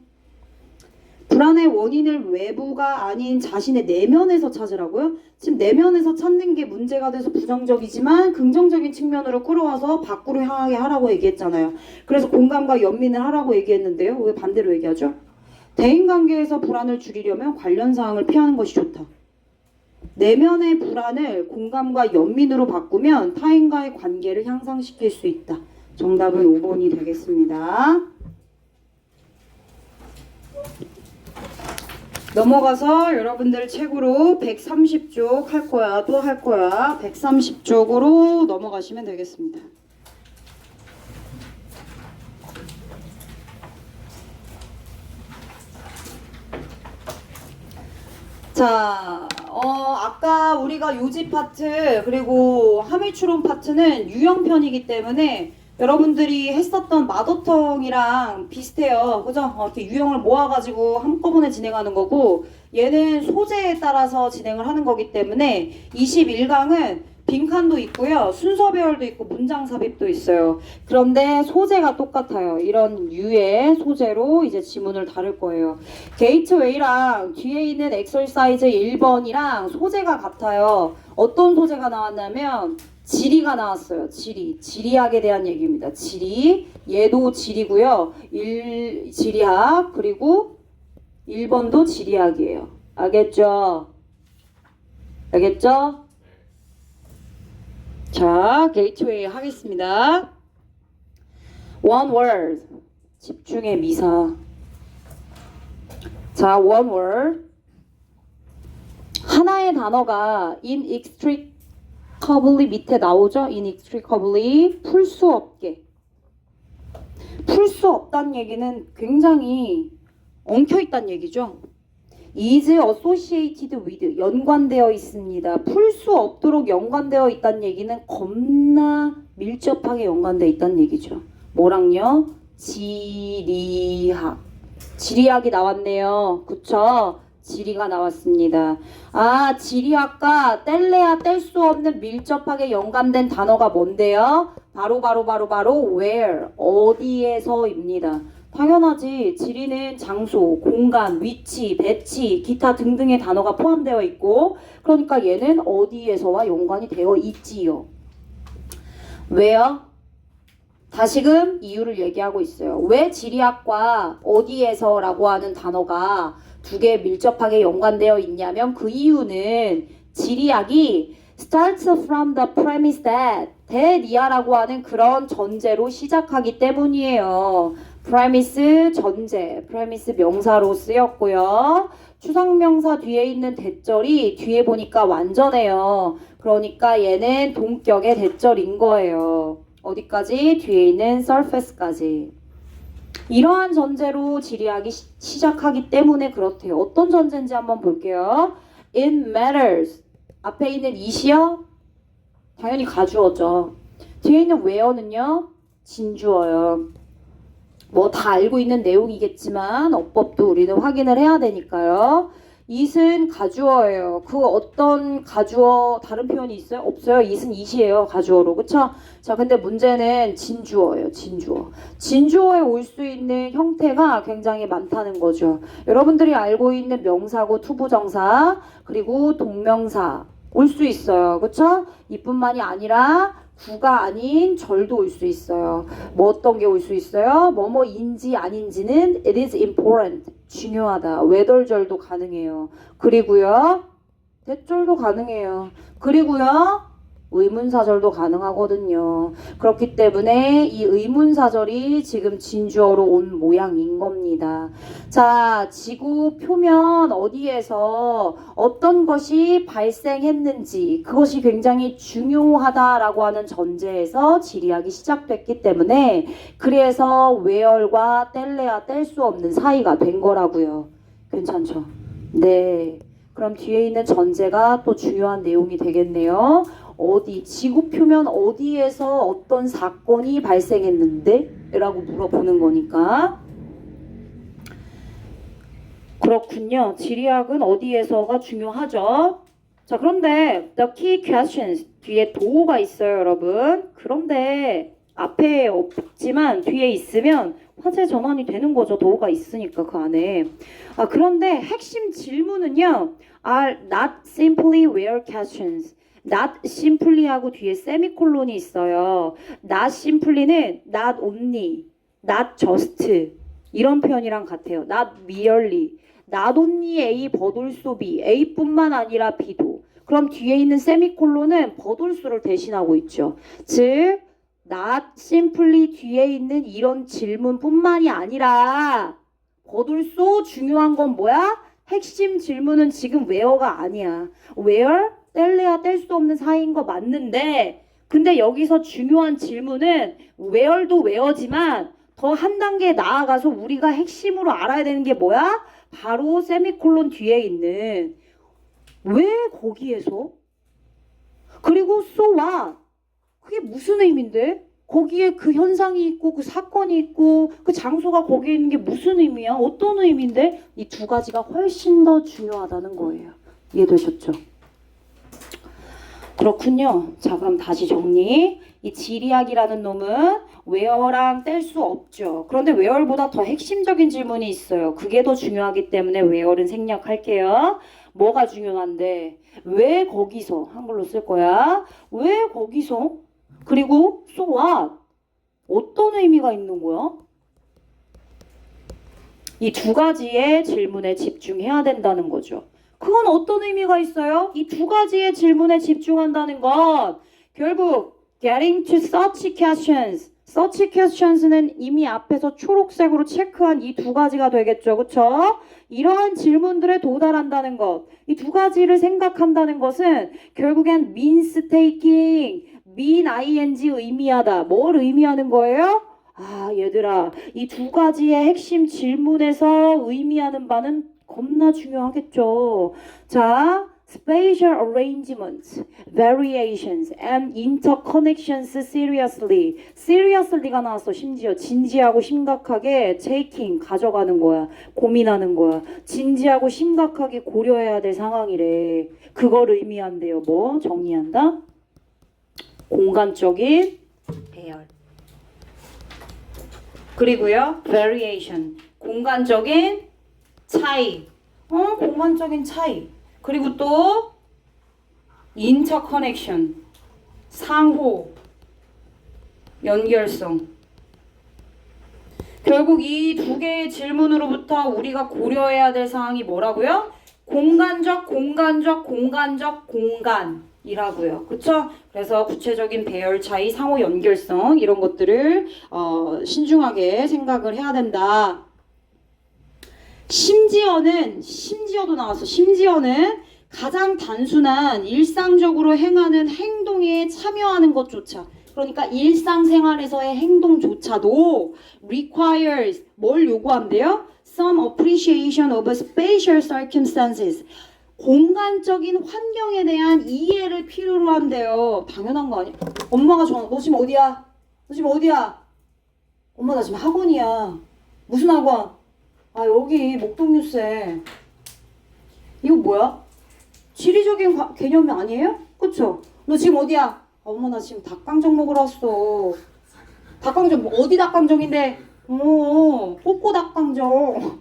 S1: 불안의 원인을 외부가 아닌 자신의 내면에서 찾으라고요? 지금 내면에서 찾는 게 문제가 돼서 부정적이지만 긍정적인 측면으로 끌어와서 밖으로 향하게 하라고 얘기했잖아요. 그래서 공감과 연민을 하라고 얘기했는데요. 왜 반대로 얘기하죠? 대인관계에서 불안을 줄이려면 관련 사항을 피하는 것이 좋다. 내면의 불안을 공감과 연민으로 바꾸면 타인과의 관계를 향상시킬 수 있다. 정답은 5번이 되겠습니다. 넘어가서 여러분들 책으로 130쪽 할 거야. 또 할 거야. 130쪽으로 넘어가시면 되겠습니다. 자, 아까 우리가 요지 파트 그리고 함의추론 파트는 유형편이기 때문에 여러분들이 했었던 마더텅이랑 비슷해요. 그죠? 이렇게 유형을 모아가지고 한꺼번에 진행하는 거고 얘는 소재에 따라서 진행을 하는 거기 때문에 21강은 빈칸도 있고요. 순서 배열도 있고 문장 삽입도 있어요. 그런데 소재가 똑같아요. 이런 유의 소재로 이제 지문을 다룰 거예요. 게이트웨이랑 뒤에 있는 엑설사이즈 1번이랑 소재가 같아요. 어떤 소재가 나왔냐면 지리가 나왔어요. 지리학에 대한 얘기입니다. 지리, 얘도 지리고요. 지리학 그리고 1번도 지리학이에요. 알겠죠? 알겠죠? 자, 게이트웨이 하겠습니다. One word. 집중의 미사. 자, one word. 하나의 단어가 inextricably 밑에 나오죠? inextricably. 풀 수 없게. 풀 수 없다는 얘기는 굉장히 엉켜있다는 얘기죠. is associated with 연관되어 있습니다. 풀 수 없도록 연관되어 있다는 얘기는 겁나 밀접하게 연관되어 있다는 얘기죠. 뭐랑요? 지리학. 지리학이 나왔네요. 그쵸? 지리가 나왔습니다. 지리학과 뗄래야 뗄 수 없는 밀접하게 연관된 단어가 뭔데요? 바로 where 어디에서입니다. 당연하지. 지리는 장소, 공간, 위치, 배치, 기타 등등의 단어가 포함되어 있고 그러니까 얘는 어디에서와 연관이 되어 있지요. 왜요? 다시금 이유를 얘기하고 있어요. 왜 지리학과 어디에서라고 하는 단어가 두 개 밀접하게 연관되어 있냐면 그 이유는 지리학이 starts from the premise that 이하라고 하는 그런 전제로 시작하기 때문이에요. premise 전제, premise 명사로 쓰였고요. 추상명사 뒤에 있는 대절이 뒤에 보니까 완전해요. 그러니까 얘는 동격의 대절인 거예요. 어디까지? 뒤에 있는 surface까지. 이러한 전제로 지리학이 시작하기 때문에 그렇대요. 어떤 전제인지 한번 볼게요. It matters. 앞에 있는 it이요? 당연히 가주어죠. 뒤에 있는 where는요? 진주어요. 뭐 다 알고 있는 내용이겠지만 어법도 우리는 확인을 해야 되니까요. it은 가주어예요. 그 어떤 가주어 다른 표현이 있어요? 없어요. it은 it이에요. 가주어로. 그쵸? 자, 근데 문제는 진주어예요. 진주어. 진주어에 올 수 있는 형태가 굉장히 많다는 거죠. 여러분들이 알고 있는 명사고 투부정사 그리고 동명사 올 수 있어요. 그쵸? 이뿐만이 아니라 구가 아닌 절도 올 수 있어요. 뭐 어떤 게 올 수 있어요? 뭐뭐인지 아닌지는 it is important. 중요하다. 외덜절도 가능해요. 그리고요. 대절도 가능해요. 그리고요. 의문사절도 가능하거든요. 그렇기 때문에 이 의문사절이 지금 진주어로 온 모양인 겁니다. 자, 지구 표면 어디에서 어떤 것이 발생했는지 그것이 굉장히 중요하다라고 하는 전제에서 지리학이 시작됐기 때문에 그래서 where과 뗄래야 뗄 수 없는 사이가 된 거라고요. 괜찮죠? 네. 그럼 뒤에 있는 전제가 또 중요한 내용이 되겠네요. 어디, 지구 표면 어디에서 어떤 사건이 발생했는데? 라고 물어보는 거니까. 그렇군요. 지리학은 어디에서가 중요하죠? 자, 그런데 the key questions 뒤에 도가 있어요, 여러분. 그런데 앞에 없지만 뒤에 있으면 화제 전환이 되는 거죠. 도가 있으니까 그 안에. 아, 그런데 핵심 질문은요. are not simply where questions. not simply 하고 뒤에 세미콜론이 있어요. not simply는 not only, not just 이런 표현이랑 같아요. not merely, not only A 버돌소 B, A뿐만 아니라 B도. 그럼 뒤에 있는 세미콜론은 버돌소를 대신하고 있죠. 즉 not simply 뒤에 있는 이런 질문뿐만이 아니라 버돌소 중요한 건 뭐야? 핵심 질문은 지금 where가 아니야. where? 뗄래야 뗄 수 없는 사이인 거 맞는데 근데 여기서 중요한 질문은 where도 where지만 더 한 단계 나아가서 우리가 핵심으로 알아야 되는 게 뭐야? 바로 세미콜론 뒤에 있는 왜 거기에서? 그리고 so what? 그게 무슨 의미인데? 거기에 그 현상이 있고 그 사건이 있고 그 장소가 거기에 있는 게 무슨 의미야? 어떤 의미인데? 이 두 가지가 훨씬 더 중요하다는 거예요. 이해되셨죠? 그렇군요. 자, 그럼 다시 정리. 이 지리학이라는 놈은 where랑 뗄 수 없죠. 그런데 where보다 더 핵심적인 질문이 있어요. 그게 더 중요하기 때문에 where는 생략할게요. 뭐가 중요한데 왜 거기서 한글로 쓸 거야? 왜 거기서? 그리고 so what? 어떤 의미가 있는 거야? 이 두 가지의 질문에 집중해야 된다는 거죠. 그건 어떤 의미가 있어요? 이 두 가지의 질문에 집중한다는 건 결국 getting to such questions. such questions는 이미 앞에서 초록색으로 체크한 이 두 가지가 되겠죠. 그쵸? 이러한 질문들에 도달한다는 것. 이 두 가지를 생각한다는 것은 결국엔 means taking, mean ing 의미하다. 뭘 의미하는 거예요? 아, 얘들아. 이 두 가지의 핵심 질문에서 의미하는 바는 겁나 중요하겠죠. 자, spatial arrangements, variations, and interconnections seriously. seriously가 나왔어. 심지어 진지하고 심각하게 taking, 가져가는 거야. 고민하는 거야. 진지하고 심각하게 고려해야 될 상황이래. 그걸 의미한대요. 뭐? 정리한다? 공간적인 배열. 그리고요, variation. 공간적인 차이. 공간적인 차이. 그리고 또 interconnection. 상호. 연결성. 결국 이 두 개의 질문으로부터 우리가 고려해야 될 사항이 뭐라고요? 공간적, 공간이라고요. 그쵸? 그래서 구체적인 배열 차이, 상호 연결성 이런 것들을 신중하게 생각을 해야 된다. 심지어도 나왔어. 심지어는 가장 단순한 일상적으로 행하는 행동에 참여하는 것조차, 그러니까 일상생활에서의 행동조차도 requires 뭘 요구한대요? Some appreciation of spatial circumstances. 공간적인 환경에 대한 이해를 필요로 한대요. 당연한 거 아니야? 엄마가 전화, 너 지금 어디야? 너 지금 어디야? 엄마 나 지금 학원이야. 무슨 학원? 아 여기 목동뉴스에. 이거 뭐야? 지리적인 개념이 아니에요? 그쵸? 너 지금 어디야? 아, 엄마 나 지금 닭강정 먹으러 왔어. 닭강정 어디 닭강정인데? 꼬꼬 닭강정.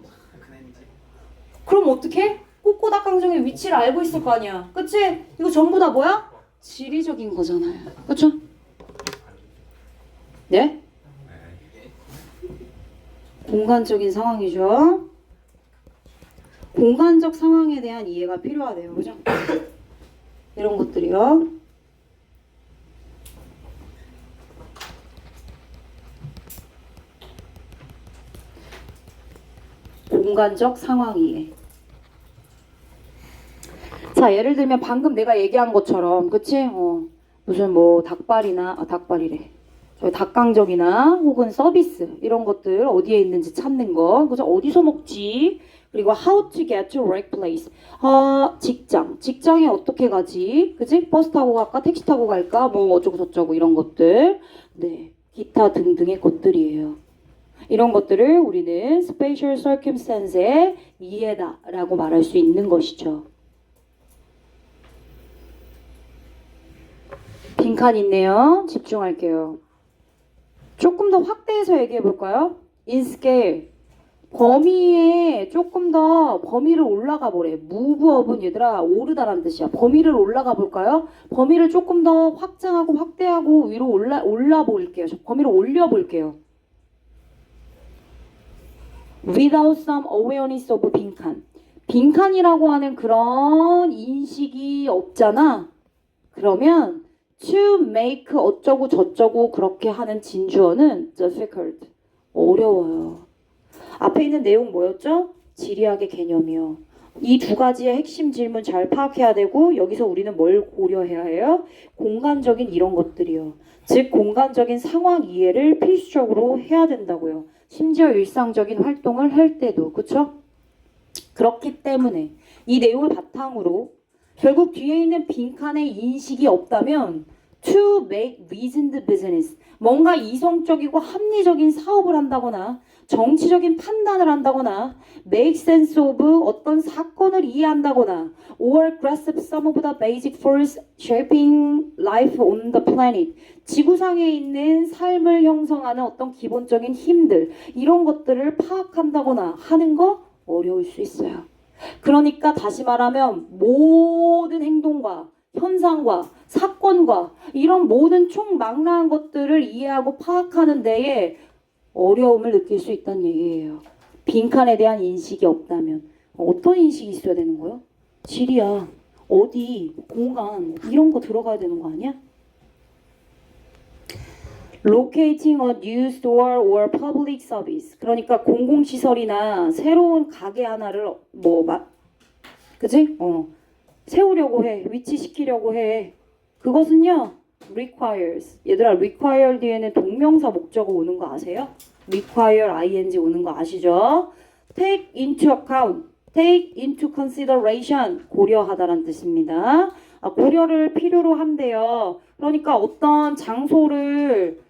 S1: 그럼 어떡해? 꼬꼬 닭강정의 위치를 알고 있을 거 아니야. 그치? 이거 전부 다 뭐야? 지리적인 거잖아요. 그쵸? 네? 공간적인 상황이죠. 공간적 상황에 대한 이해가 필요하대요. 그죠? 이런 것들이요. 공간적 상황 이해. 자, 예를 들면 방금 내가 얘기한 것처럼, 그치? 무슨 뭐 닭발이래. 저희 닭강정이나 혹은 서비스 이런 것들 어디에 있는지 찾는 거, 그죠? 어디서 먹지? 그리고 how to get to right place. 직장에 어떻게 가지? 그지? 버스 타고 갈까? 택시 타고 갈까? 뭐 어쩌고 저쩌고 이런 것들. 네, 기타 등등의 것들이에요. 이런 것들을 우리는 spatial circumstance의 이해다라고 말할 수 있는 것이죠. 빈칸 있네요. 집중할게요. 조금 더 확대해서 얘기해 볼까요? in scale. 범위에 조금 더 범위를 올라가 보래. move up은 얘들아 오르다라는 뜻이야. 범위를 올라가 볼까요? 범위를 조금 더 확장하고 확대하고 위로 올라 볼게요. 범위를 올려 볼게요. without some awareness of 빈칸. 빈칸이라고 하는 그런 인식이 없잖아. 그러면 to make 어쩌고 저쩌고 그렇게 하는 진주어는 difficult. 어려워요. 앞에 있는 내용 뭐였죠? 지리학의 개념이요. 이 두 가지의 핵심 질문 잘 파악해야 되고 여기서 우리는 뭘 고려해야 해요? 공간적인 이런 것들이요. 즉 공간적인 상황 이해를 필수적으로 해야 된다고요. 심지어 일상적인 활동을 할 때도. 그쵸? 그렇기 때문에 이 내용을 바탕으로 결국 뒤에 있는 빈칸의 인식이 없다면 to make reasoned business, 뭔가 이성적이고 합리적인 사업을 한다거나 정치적인 판단을 한다거나 make sense of 어떤 사건을 이해한다거나 or grasp some of the basic force shaping life on the planet, 지구상에 있는 삶을 형성하는 어떤 기본적인 힘들, 이런 것들을 파악한다거나 하는 거 어려울 수 있어요. 그러니까 다시 말하면 모든 행동과 현상과 사건과 이런 모든 총망라한 것들을 이해하고 파악하는 데에 어려움을 느낄 수 있다는 얘기예요. 빈칸에 대한 인식이 없다면. 어떤 인식이 있어야 되는 거예요? 지리야, 어디, 공간 이런 거 들어가야 되는 거 아니야? Locating a new store or public service. 그러니까 공공시설이나 새로운 가게 하나를 그치? 세우려고 해. 위치시키려고 해. 그것은요, requires. 얘들아, require 뒤에는 동명사 목적어 오는 거 아세요? require ing 오는 거 아시죠? take into account, take into consideration. 고려하다란 뜻입니다. 고려를 필요로 한대요. 그러니까 어떤 장소를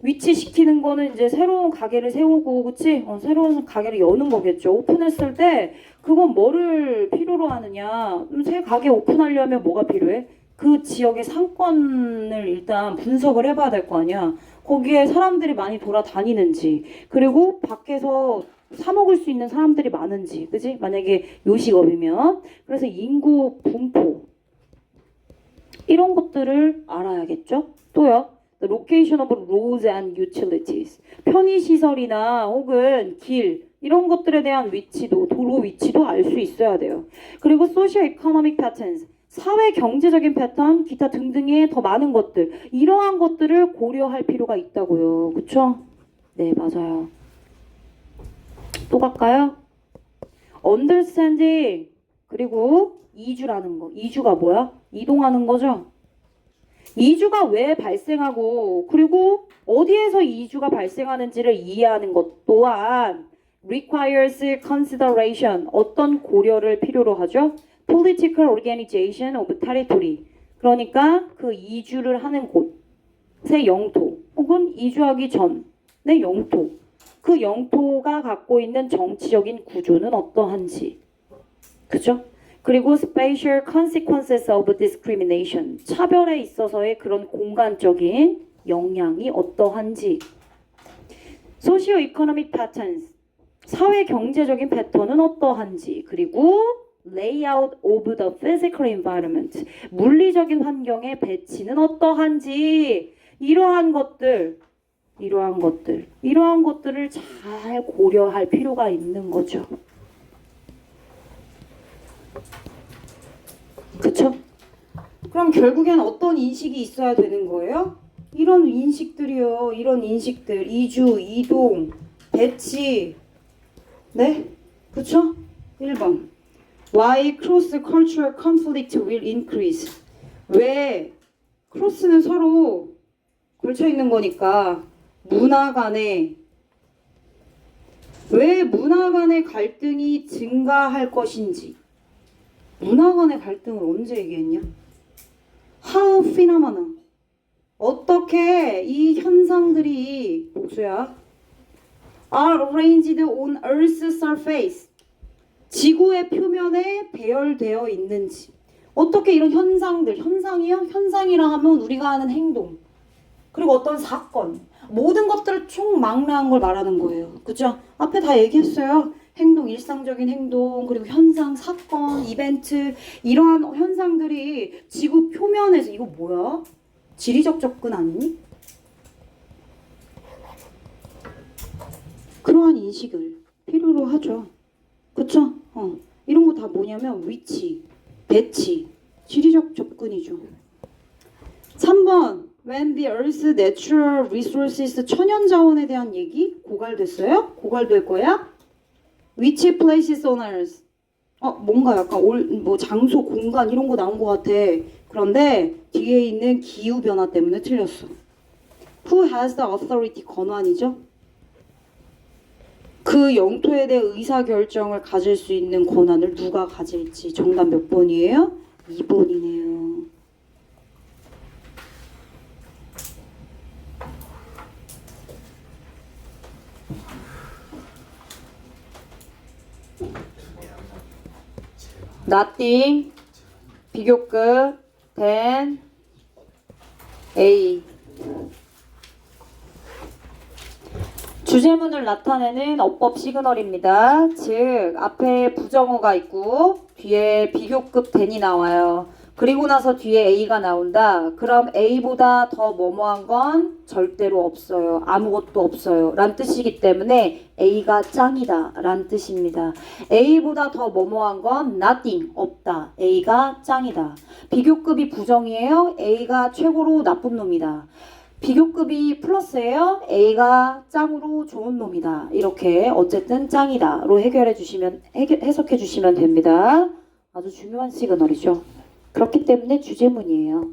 S1: 위치시키는 거는 이제 새로운 가게를 세우고, 그치? 새로운 가게를 여는 거겠죠. 오픈했을 때 그건 뭐를 필요로 하느냐? 새 가게 오픈하려면 뭐가 필요해? 그 지역의 상권을 일단 분석을 해봐야 될 거 아니야. 거기에 사람들이 많이 돌아다니는지, 그리고 밖에서 사 먹을 수 있는 사람들이 많은지, 그치? 만약에 요식업이면. 그래서 인구 분포 이런 것들을 알아야겠죠. 또요, The location of roads and utilities. 편의시설이나 혹은 길 이런 것들에 대한 위치도 도로 위치도 알 수 있어야 돼요. 그리고 socio-economic patterns. 사회 경제적인 패턴, 기타 등등의 더 많은 것들 이러한 것들을 고려할 필요가 있다고요. 그쵸? 네, 맞아요. 또 갈까요? understanding 그리고 이주라는 거. 이주가 뭐야? 이동하는 거죠. 이주가 왜 발생하고 그리고 어디에서 이주가 발생하는지를 이해하는 것 또한 requires consideration 어떤 고려를 필요로 하죠? political organization of territory 그러니까 그 이주를 하는 곳의 영토 혹은 이주하기 전의 영토 그 영토가 갖고 있는 정치적인 구조는 어떠한지 그죠? 그리고 spatial consequences of discrimination 차별에 있어서의 그런 공간적인 영향이 어떠한지 socio-economic patterns 사회 경제적인 패턴은 어떠한지 그리고 layout of the physical environment 물리적인 환경의 배치는 어떠한지 이러한 것들을 잘 고려할 필요가 있는 거죠. 그쵸? 그럼 결국엔 어떤 인식이 있어야 되는 거예요? 이런 인식들이요. 이런 인식들. 이주, 이동, 배치. 네? 그쵸? 1번. Why cross-cultural conflict will increase? 왜? 크로스는 서로 걸쳐있는 거니까 문화 간의 왜 문화 간의 갈등이 증가할 것인지 문화 간의 갈등을 언제 얘기했냐? How phenomena 어떻게 이 현상들이 복수야 are arranged on Earth's surface 지구의 표면에 배열되어 있는지 어떻게 이런 현상들 현상이요? 현상이라 하면 우리가 하는 행동 그리고 어떤 사건 모든 것들을 총망라한 걸 말하는 거예요. 그죠? 앞에 다 얘기했어요. 행동, 일상적인 행동, 그리고 현상, 사건, 이벤트 이러한 현상들이 지구 표면에서 이거 뭐야? 지리적 접근 아니니? 그러한 인식을 필요로 하죠. 그쵸? 이런 거 다 뭐냐면 위치, 배치, 지리적 접근이죠. 3번 When the Earth's natural resources 천연자원에 대한 얘기 고갈됐어요? 고갈될 거야? Which places on Earth? 뭔가 약간 뭐 장소, 공간 이런 거 나온 것 같아. 그런데 뒤에 있는 기후 변화 때문에 틀렸어. Who has the authority? 권한이죠. 그 영토에 대해 의사결정을 가질 수 있는 권한을 누가 가질지 정답 몇 번이에요? 2번이네요. nothing 비교급 then A 주제문을 나타내는 어법 시그널입니다. 즉 앞에 부정어가 있고 뒤에 비교급 then이 나와요. 그리고 나서 뒤에 A가 나온다. 그럼 A보다 더 뭐뭐한 건 절대로 없어요. 아무것도 없어요. 란 뜻이기 때문에 A가 짱이다. 란 뜻입니다. A보다 더 뭐뭐한 건 nothing, 없다. A가 짱이다. 비교급이 부정이에요. A가 최고로 나쁜 놈이다. 비교급이 플러스예요. A가 짱으로 좋은 놈이다. 이렇게 어쨌든 짱이다로 해석해 주시면 됩니다. 아주 중요한 시그널이죠. 그렇기 때문에 주제문이에요.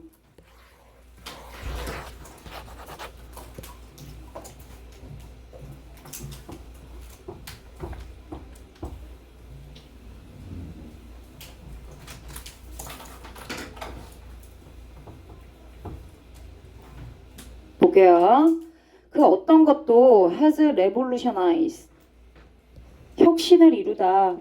S1: 볼게요. 그 어떤 것도 has revolutionized 혁신을 이루다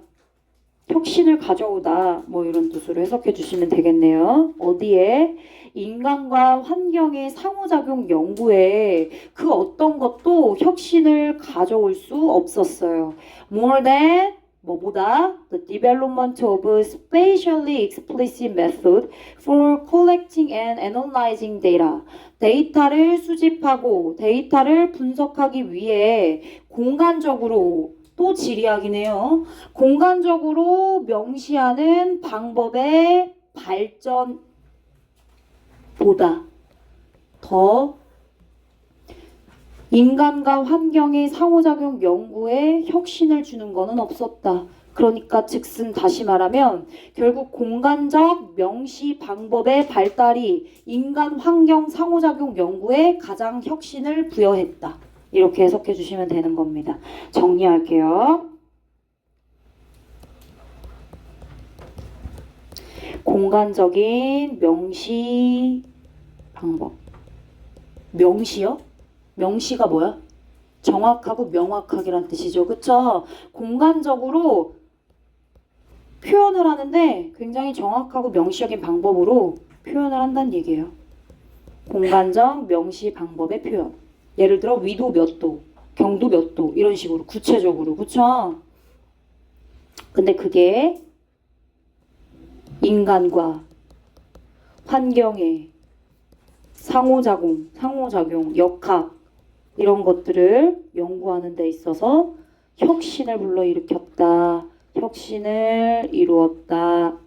S1: 혁신을 가져오다 뭐 이런 뜻으로 해석해 주시면 되겠네요. 어디에? 인간과 환경의 상호작용 연구에 그 어떤 것도 혁신을 가져올 수 없었어요. More than 뭐보다 the development of a spatially explicit method for collecting and analyzing data. 데이터를 수집하고 데이터를 분석하기 위해 공간적으로 또 지리학이네요. 공간적으로 명시하는 방법의 발전보다 더 인간과 환경의 상호작용 연구에 혁신을 주는 것은 없었다. 그러니까 즉슨 다시 말하면 결국 공간적 명시 방법의 발달이 인간 환경 상호작용 연구에 가장 혁신을 부여했다. 이렇게 해석해 주시면 되는 겁니다. 정리할게요. 공간적인 명시 방법. 명시요? 명시가 뭐야? 정확하고 명확하게란 뜻이죠. 그쵸? 공간적으로 표현을 하는데 굉장히 정확하고 명시적인 방법으로 표현을 한다는 얘기예요. 공간적 명시 방법의 표현. 예를 들어 위도 몇 도, 경도 몇 도 이런 식으로 구체적으로. 그쵸? 근데 그게 인간과 환경의 상호작용, 역학 이런 것들을 연구하는 데 있어서 혁신을 불러일으켰다. 혁신을 이루었다.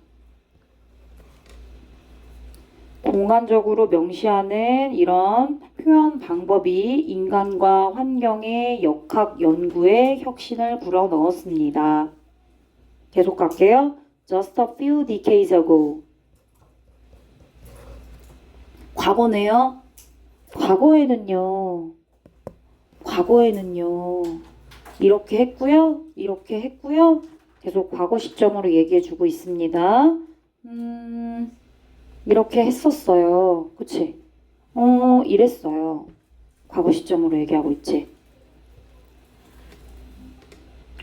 S1: 공간적으로 명시하는 이런 표현 방법이 인간과 환경의 역학 연구에 혁신을 불어넣었습니다. 계속 갈게요. Just a few decades ago. 과거네요. 과거에는요. 이렇게 했고요. 계속 과거 시점으로 얘기해주고 있습니다. 이렇게 했었어요. 그치? 이랬어요. 과거 시점으로 얘기하고 있지.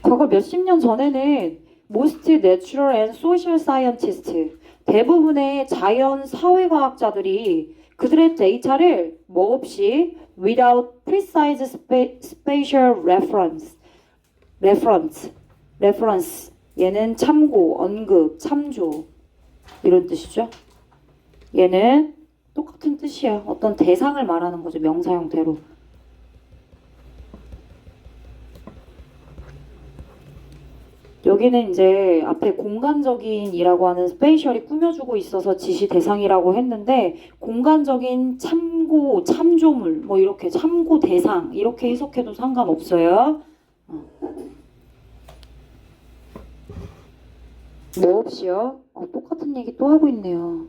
S1: 과거 몇십 년 전에는 most natural and social scientists, 대부분의 자연 사회과학자들이 그들의 데이터를 뭐 없이 without precise spatial reference 얘는 참고, 언급, 참조 이런 뜻이죠. 얘는 똑같은 뜻이야. 어떤 대상을 말하는 거죠. 명사 형태로. 여기는 이제 앞에 공간적인이라고 하는 스페이셜이 꾸며주고 있어서 지시 대상이라고 했는데 공간적인 참고, 참조물, 뭐 이렇게 참고 대상 이렇게 해석해도 상관없어요. 뭐 없이요? 똑같은 얘기 또 하고 있네요.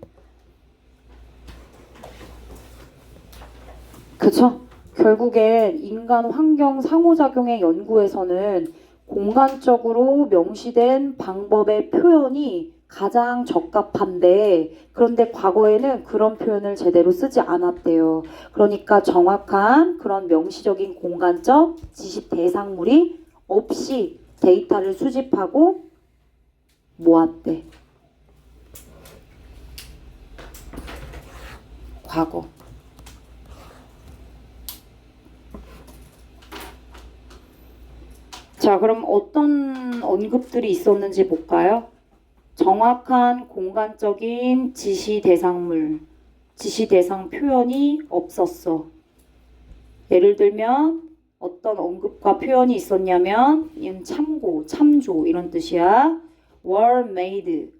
S1: 그쵸? 결국엔 인간 환경 상호작용의 연구에서는 공간적으로 명시된 방법의 표현이 가장 적합한데 그런데 과거에는 그런 표현을 제대로 쓰지 않았대요. 그러니까 정확한 그런 명시적인 공간적 지시 대상물이 없이 데이터를 수집하고 모았대. 과거. 자, 그럼 어떤 언급들이 있었는지 볼까요? 정확한 공간적인 지시 대상물, 지시 대상 표현이 없었어. 예를 들면 어떤 언급과 표현이 있었냐면 이건 참고, 참조 이런 뜻이야. were made,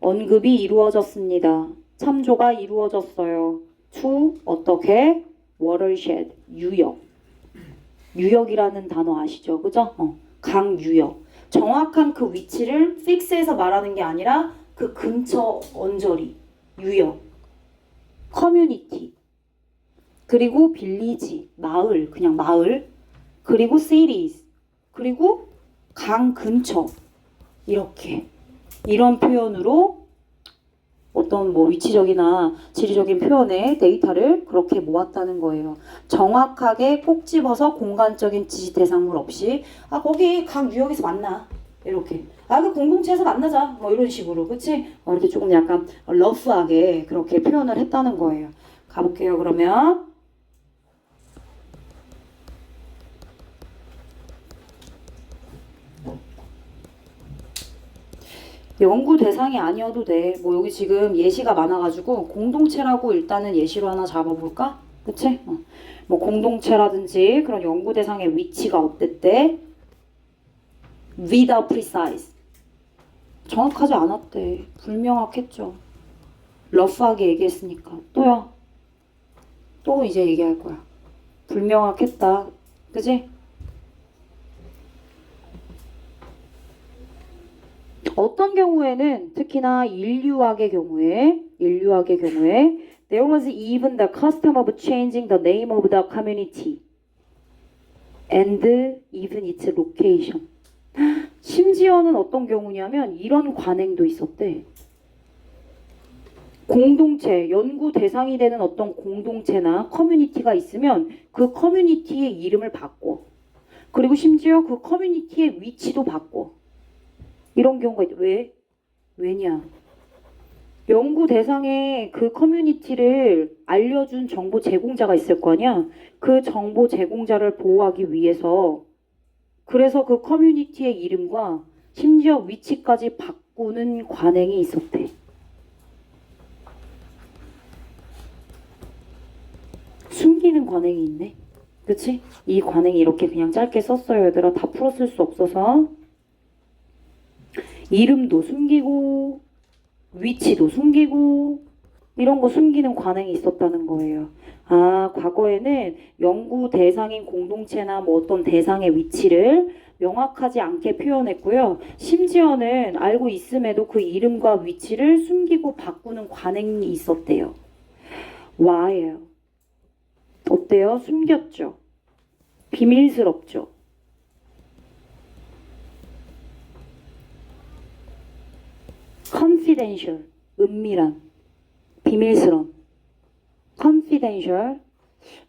S1: 언급이 이루어졌습니다. 참조가 이루어졌어요. to, 어떻게? watershed, 유역. 유역이라는 단어 아시죠? 그죠? 강유역. 정확한 그 위치를 픽스해서 말하는 게 아니라 그 근처 언저리, 유역, 커뮤니티, 그리고 빌리지, 마을, 그냥 마을, 그리고 cities, 그리고 강 근처 이렇게 이런 표현으로 어떤 뭐 위치적이나 지리적인 표현의 데이터를 그렇게 모았다는 거예요. 정확하게 꼭 집어서 공간적인 지시 대상물 없이 거기 각 유역에서 만나 이렇게 그 공동체에서 만나자 뭐 이런 식으로 그치? 이렇게 조금 약간 러프하게 그렇게 표현을 했다는 거예요. 가볼게요. 그러면 연구 대상이 아니어도 돼. 뭐 여기 지금 예시가 많아가지고 공동체라고 일단은 예시로 하나 잡아볼까? 그치? 뭐 공동체라든지 그런 연구 대상의 위치가 어땠대? without precise. 정확하지 않았대. 불명확했죠. 러프하게 얘기했으니까. 또요. 또 이제 얘기할 거야. 불명확했다. 그지? 어떤 경우에는 특히나 인류학의 경우에 there was even the custom of changing the name of the community and even its location. 심지어는 어떤 경우냐면 이런 관행도 있었대. 공동체, 연구 대상이 되는 어떤 공동체나 커뮤니티가 있으면 그 커뮤니티의 이름을 바꿔. 그리고 심지어 그 커뮤니티의 위치도 바꿔. 이런 경우가 있다. 왜? 왜냐? 연구 대상의 그 커뮤니티를 알려준 정보 제공자가 있을 거 아니야? 그 정보 제공자를 보호하기 위해서 그래서 그 커뮤니티의 이름과 심지어 위치까지 바꾸는 관행이 있었대. 숨기는 관행이 있네. 그치? 이 관행이 이렇게 그냥 짧게 썼어요. 얘들아 다 풀었을 수 없어서. 이름도 숨기고 위치도 숨기고 이런 거 숨기는 관행이 있었다는 거예요. 아, 과거에는 연구 대상인 공동체나 뭐 어떤 대상의 위치를 명확하지 않게 표현했고요. 심지어는 알고 있음에도 그 이름과 위치를 숨기고 바꾸는 관행이 있었대요. Why예요? 어때요? 숨겼죠? 비밀스럽죠? confidential, 은밀한, 비밀스러운. confidential,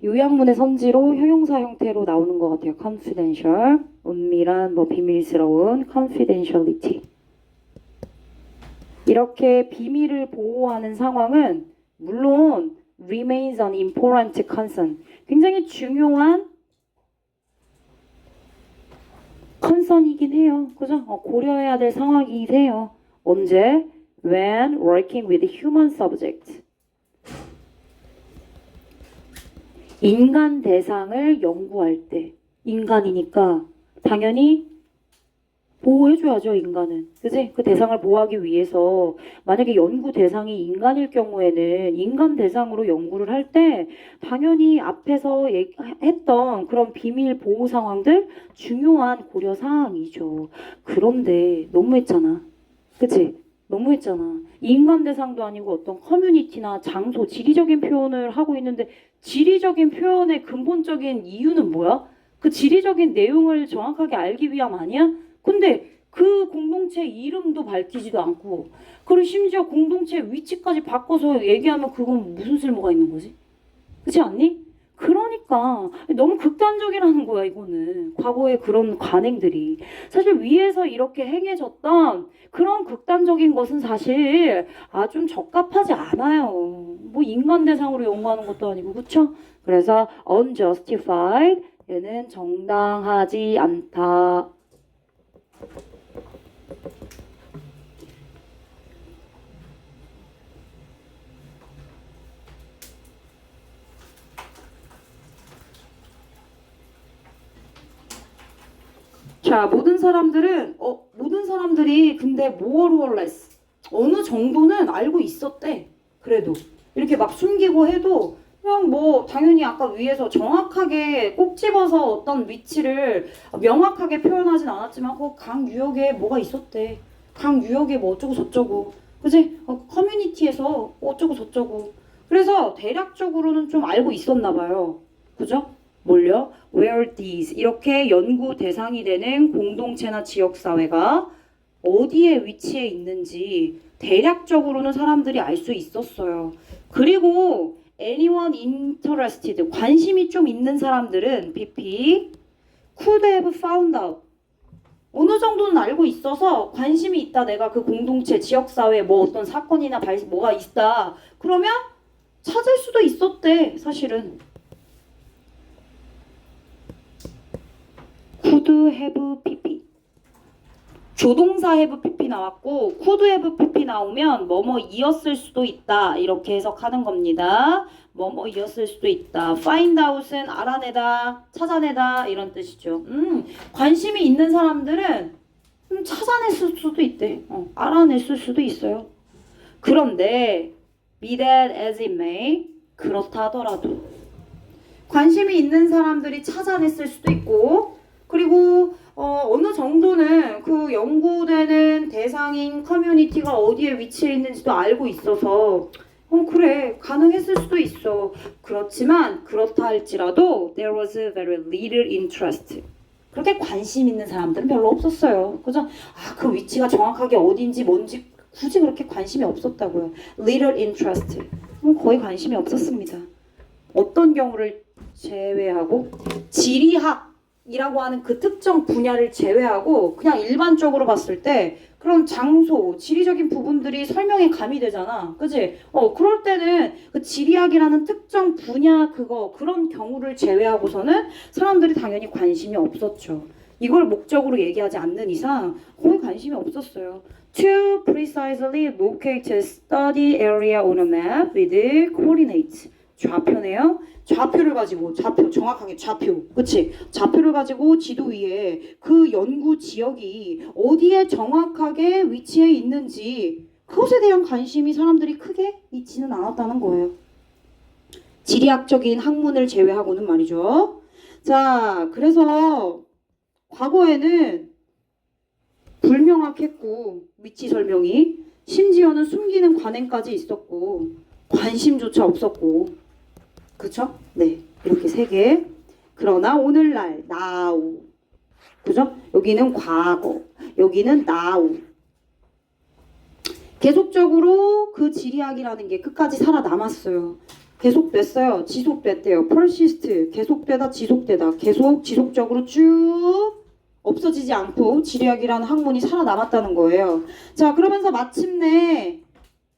S1: 요약문의 선지로 형용사 형태로 나오는 것 같아요. confidential, 은밀한, 뭐 비밀스러운, confidentiality. 이렇게 비밀을 보호하는 상황은 물론 remains an important concern, 굉장히 중요한 컨선이긴 해요. 그죠? 고려해야 될 상황이긴 해요. 언제? When working with human subjects. 인간 대상을 연구할 때. 인간이니까 당연히 보호해줘야죠, 인간은. 그지? 그 대상을 보호하기 위해서 만약에 연구 대상이 인간일 경우에는 인간 대상으로 연구를 할 때 당연히 앞에서 했던 그런 비밀 보호 상황들 중요한 고려 사항이죠. 그런데 너무했잖아. 그치? 너무했잖아. 인간 대상도 아니고 어떤 커뮤니티나 장소, 지리적인 표현을 하고 있는데 지리적인 표현의 근본적인 이유는 뭐야? 그 지리적인 내용을 정확하게 알기 위함 아니야? 근데 그 공동체 이름도 밝히지도 않고 그리고 심지어 공동체 위치까지 바꿔서 얘기하면 그건 무슨 쓸모가 있는 거지? 그렇지 않니? 그러니까 너무 극단적이라는 거야 이거는. 과거의 그런 관행들이 사실 위에서 이렇게 행해졌던 그런 극단적인 것은 사실 좀 적합하지 않아요. 뭐 인간 대상으로 연구하는 것도 아니고 그쵸? 그래서 unjustified, 얘는 정당하지 않다. 자, 모든 사람들이 근데 more or less 어느 정도는 알고 있었대. 그래도 이렇게 막 숨기고 해도 그냥 뭐 당연히 아까 위에서 정확하게 꼭 집어서 어떤 위치를 명확하게 표현하진 않았지만 그 강 유역에 뭐가 있었대. 강 유역에 뭐 어쩌고 저쩌고. 그지? 커뮤니티에서 뭐 어쩌고 저쩌고. 그래서 대략적으로는 좀 알고 있었나 봐요. 그죠? 뭘요? Where these 이렇게 연구 대상이 되는 공동체나 지역사회가 어디에 위치해 있는지 대략적으로는 사람들이 알 수 있었어요. 그리고 anyone interested 관심이 좀 있는 사람들은 PP could have found out 어느 정도는 알고 있어서 관심이 있다. 내가 그 공동체 지역사회에 뭐 어떤 사건이나 뭐가 있다. 그러면 찾을 수도 있었대 사실은. could have PP 조동사 have pp 나왔고 could have pp 나오면 뭐뭐이었을 수도 있다 이렇게 해석하는 겁니다. 뭐뭐이었을 수도 있다. find out은 알아내다, 찾아내다 이런 뜻이죠. 관심이 있는 사람들은 찾아냈을 수도 있대. 알아냈을 수도 있어요. 그런데 be that as it may 그렇다 하더라도 관심이 있는 사람들이 찾아냈을 수도 있고 그리고 어느 정도는 그 연구되는 대상인 커뮤니티가 어디에 위치해 있는지도 알고 있어서 그래 가능했을 수도 있어. 그렇지만 그렇다 할지라도 there was very little interest. 그렇게 관심 있는 사람들은 별로 없었어요. 그죠? 그 위치가 정확하게 어딘지 뭔지 굳이 그렇게 관심이 없었다고요. little interest. 거의 관심이 없었습니다. 어떤 경우를 제외하고 지리학이라고 하는 그 특정 분야를 제외하고 그냥 일반적으로 봤을 때 그런 장소, 지리적인 부분들이 설명에 가미되잖아. 그치? 그럴 때는 그 지리학이라는 특정 분야 그런 경우를 제외하고서는 사람들이 당연히 관심이 없었죠. 이걸 목적으로 얘기하지 않는 이상 거의 관심이 없었어요. To precisely locate a study area on a map with coordinates. 좌표네요. 좌표를 가지고 정확하게 좌표 그치? 좌표를 가지고 지도 위에 그 연구 지역이 어디에 정확하게 위치해 있는지 그것에 대한 관심이 사람들이 크게 있지는 않았다는 거예요. 지리학적인 학문을 제외하고는 말이죠. 자, 그래서 과거에는 불명확했고 위치 설명이 심지어는 숨기는 관행까지 있었고 관심조차 없었고 그죠? 네, 이렇게 3개. 그러나 오늘날 now. 그죠? 여기는 과거, 여기는 now. 계속적으로 그 지리학이라는 게 끝까지 살아남았어요. 계속됐어요. 지속됐대요. persist. 계속되다, 지속되다. 지속적으로 쭉 없어지지 않고 지리학이라는 학문이 살아남았다는 거예요. 자, 그러면서 마침내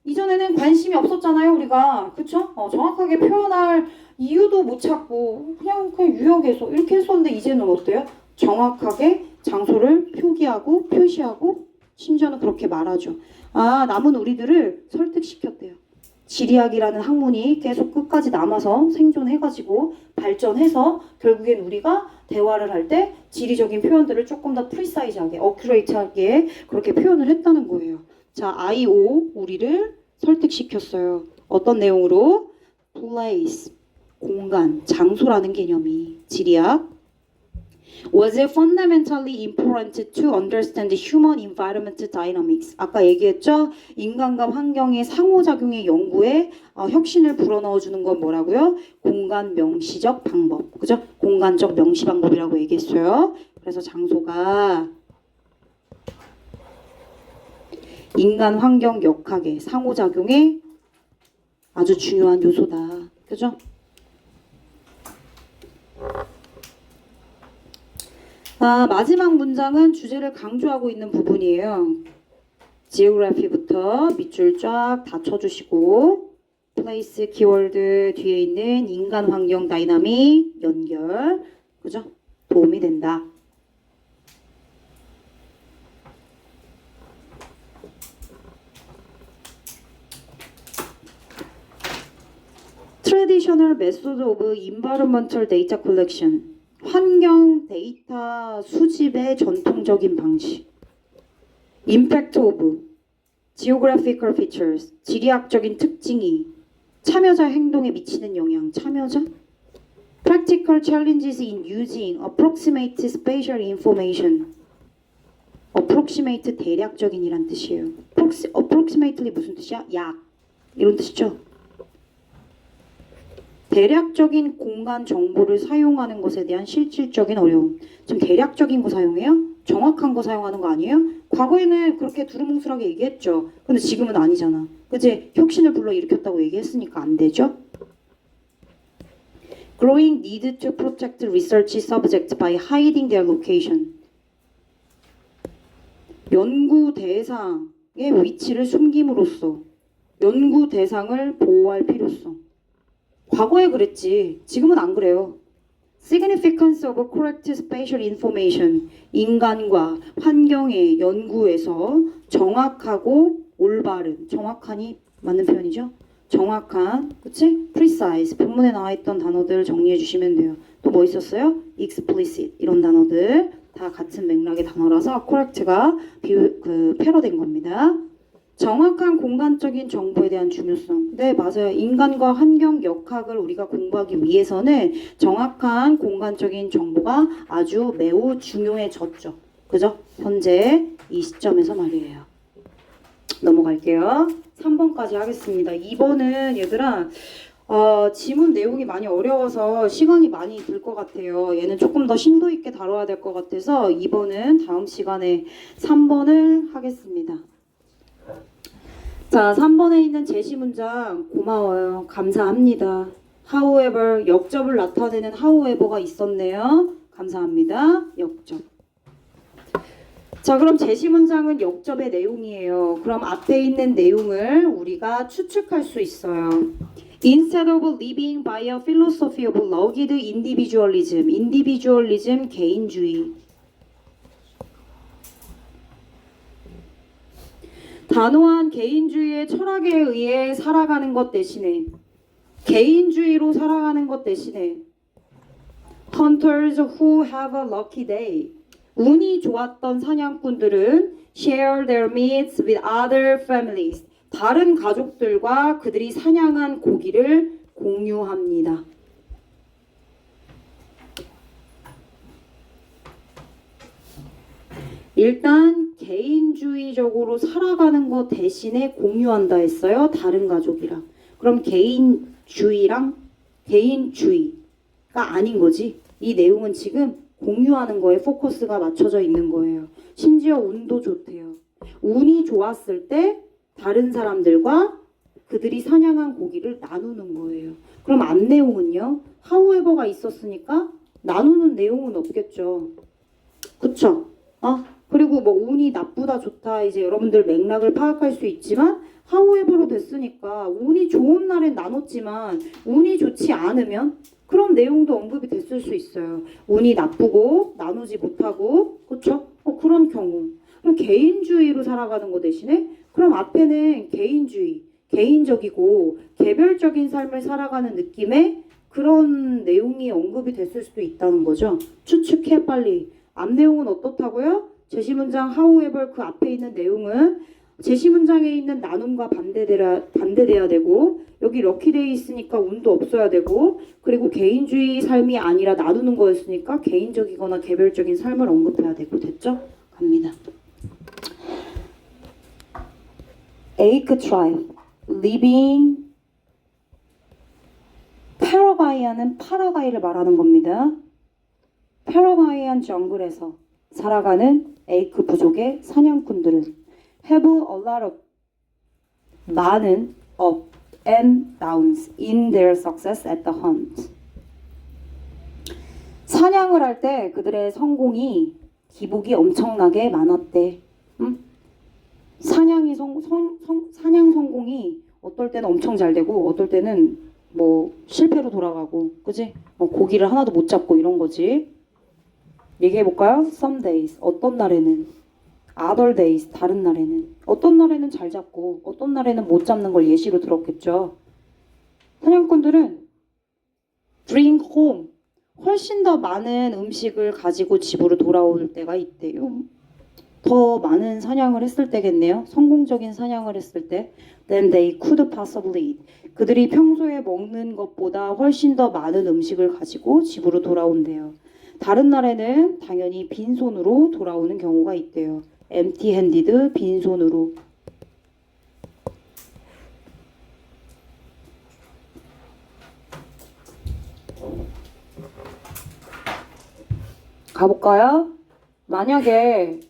S1: 이전에는 관심이 없었잖아요, 우리가. 그쵸? 정확하게 표현할 이유도 못 찾고 그냥 유역에서 이렇게 했었는데 이제는 어때요? 정확하게 장소를 표기하고 표시하고 심지어는 그렇게 말하죠. 남은 우리들을 설득시켰대요. 지리학이라는 학문이 계속 끝까지 남아서 생존해가지고 발전해서 결국엔 우리가 대화를 할 때 지리적인 표현들을 조금 더 프리사이즈하게, 어큐레이트하게 그렇게 표현을 했다는 거예요. 자, I.O. 우리를 설득시켰어요. 어떤 내용으로? place, 공간, 장소라는 개념이 지리학 was fundamentally important to understand human environment dynamics. 아까 얘기했죠? 인간과 환경의 상호작용의 연구에 혁신을 불어넣어주는 건 뭐라고요? 공간 명시적 방법. 그죠? 공간적 명시 방법이라고 얘기했어요. 그래서 장소가 인간 환경 역학의 상호작용에 아주 중요한 요소다. 그죠? 마지막 문장은 주제를 강조하고 있는 부분이에요. geography부터 밑줄 쫙 다 쳐주시고 place 키워드 뒤에 있는 인간 환경 다이나믹 연결 그죠? 도움이 된다. Traditional method of environmental data collection. 환경 데이터 수집의 전통적인 방식. Impact of geographical features. 지리학적인 특징이 참여자 행동에 미치는 영향. 참여자? Practical challenges in using approximate spatial information. approximate 대략적인이란 뜻이에요. approximately 무슨 뜻이야? 약. 이런 뜻이죠. 대략적인 공간 정보를 사용하는 것에 대한 실질적인 어려움. 지금 대략적인 거 사용해요? 정확한 거 사용하는 거 아니에요? 과거에는 그렇게 두루뭉술하게 얘기했죠. 근데 지금은 아니잖아. 그치? 혁신을 불러일으켰다고 얘기했으니까 안 되죠? Growing need to protect research subjects by hiding their location. 연구 대상의 위치를 숨김으로써 연구 대상을 보호할 필요성. 과거에 그랬지. 지금은 안 그래요. Significance of correct spatial information. 인간과 환경의 연구에서 정확하고 올바른, 정확하니 맞는 표현이죠? 정확한, 그치? precise. 본문에 나와 있던 단어들 정리해 주시면 돼요. 또 뭐 있었어요? explicit. 이런 단어들 다 같은 맥락의 단어라서 correct가 패러된 겁니다. 정확한 공간적인 정보에 대한 중요성. 네, 맞아요. 인간과 환경 역학을 우리가 공부하기 위해서는 정확한 공간적인 정보가 아주 매우 중요해졌죠. 그죠? 현재 이 시점에서 말이에요. 넘어갈게요. 3번까지 하겠습니다. 2번은 얘들아 지문 내용이 많이 어려워서 시간이 많이 들 것 같아요. 얘는 조금 더 심도 있게 다뤄야 될 것 같아서 2번은 다음 시간에 3번을 하겠습니다. 자, 3번에 있는 제시 문장 고마워요. 감사합니다. however, 역접을 나타내는 however가 있었네요. 감사합니다. 역접. 자, 그럼 제시 문장은 역접의 내용이에요. 그럼 앞에 있는 내용을 우리가 추측할 수 있어요. Instead of living by a philosophy of rugged individualism, individualism 개인주의. 단호한 개인주의의 철학에 의해 살아가는 것 대신에 개인주의로 살아가는 것 대신에 Hunters who have a lucky day 운이 좋았던 사냥꾼들은 share their meats with other families 다른 가족들과 그들이 사냥한 고기를 공유합니다. 일단 개인주의적으로 살아가는 것 대신에 공유한다 했어요. 다른 가족이랑. 그럼 개인주의랑 개인주의가 아닌 거지. 이 내용은 지금 공유하는 거에 포커스가 맞춰져 있는 거예요. 심지어 운도 좋대요. 운이 좋았을 때 다른 사람들과 그들이 사냥한 고기를 나누는 거예요. 그럼 앞 내용은요. however가 있었으니까 나누는 내용은 없겠죠. 그쵸? 그리고 뭐 운이 나쁘다 좋다 이제 여러분들 맥락을 파악할 수 있지만 however로 됐으니까 운이 좋은 날엔 나눴지만 운이 좋지 않으면 그런 내용도 언급이 됐을 수 있어요. 운이 나쁘고 나누지 못하고 그렇죠? 그런 경우 그럼 개인주의로 살아가는 거 대신에 그럼 앞에는 개인주의 개인적이고 개별적인 삶을 살아가는 느낌의 그런 내용이 언급이 됐을 수도 있다는 거죠. 추측해 빨리. 앞 내용은 어떻다고요? 제시문장 however 그 앞에 있는 내용은 제시문장에 있는 나눔과 반대돼야 되고 여기 럭키데이 있으니까 운도 없어야 되고 그리고 개인주의 삶이 아니라 나누는 거였으니까 개인적이거나 개별적인 삶을 언급해야 되고 됐죠? 갑니다. 에이크 트라이브 living 파라과이아는 파라과이를 말하는 겁니다. 파라과이안 정글에서 살아가는 에이크 부족의 사냥꾼들은 have a lot of 많은 up and downs in their success at the hunt. 사냥을 할 때 그들의 성공이 기복이 엄청나게 많았대. 사냥 성공이 어떨 때는 엄청 잘 되고 어떨 때는 뭐 실패로 돌아가고 그지? 고기를 하나도 못 잡고 이런 거지. 얘기해볼까요? Some days, 어떤 날에는 other days, 다른 날에는 어떤 날에는 잘 잡고 어떤 날에는 못 잡는 걸 예시로 들었겠죠. 사냥꾼들은 bring home, 훨씬 더 많은 음식을 가지고 집으로 돌아올 때가 있대요. 더 많은 사냥을 했을 때겠네요. 성공적인 사냥을 했을 때 then they could possibly eat. 그들이 평소에 먹는 것보다 훨씬 더 많은 음식을 가지고 집으로 돌아온대요. 다른 날에는 당연히 빈손으로 돌아오는 경우가 있대요. empty handed, 빈손으로. 가볼까요? 만약에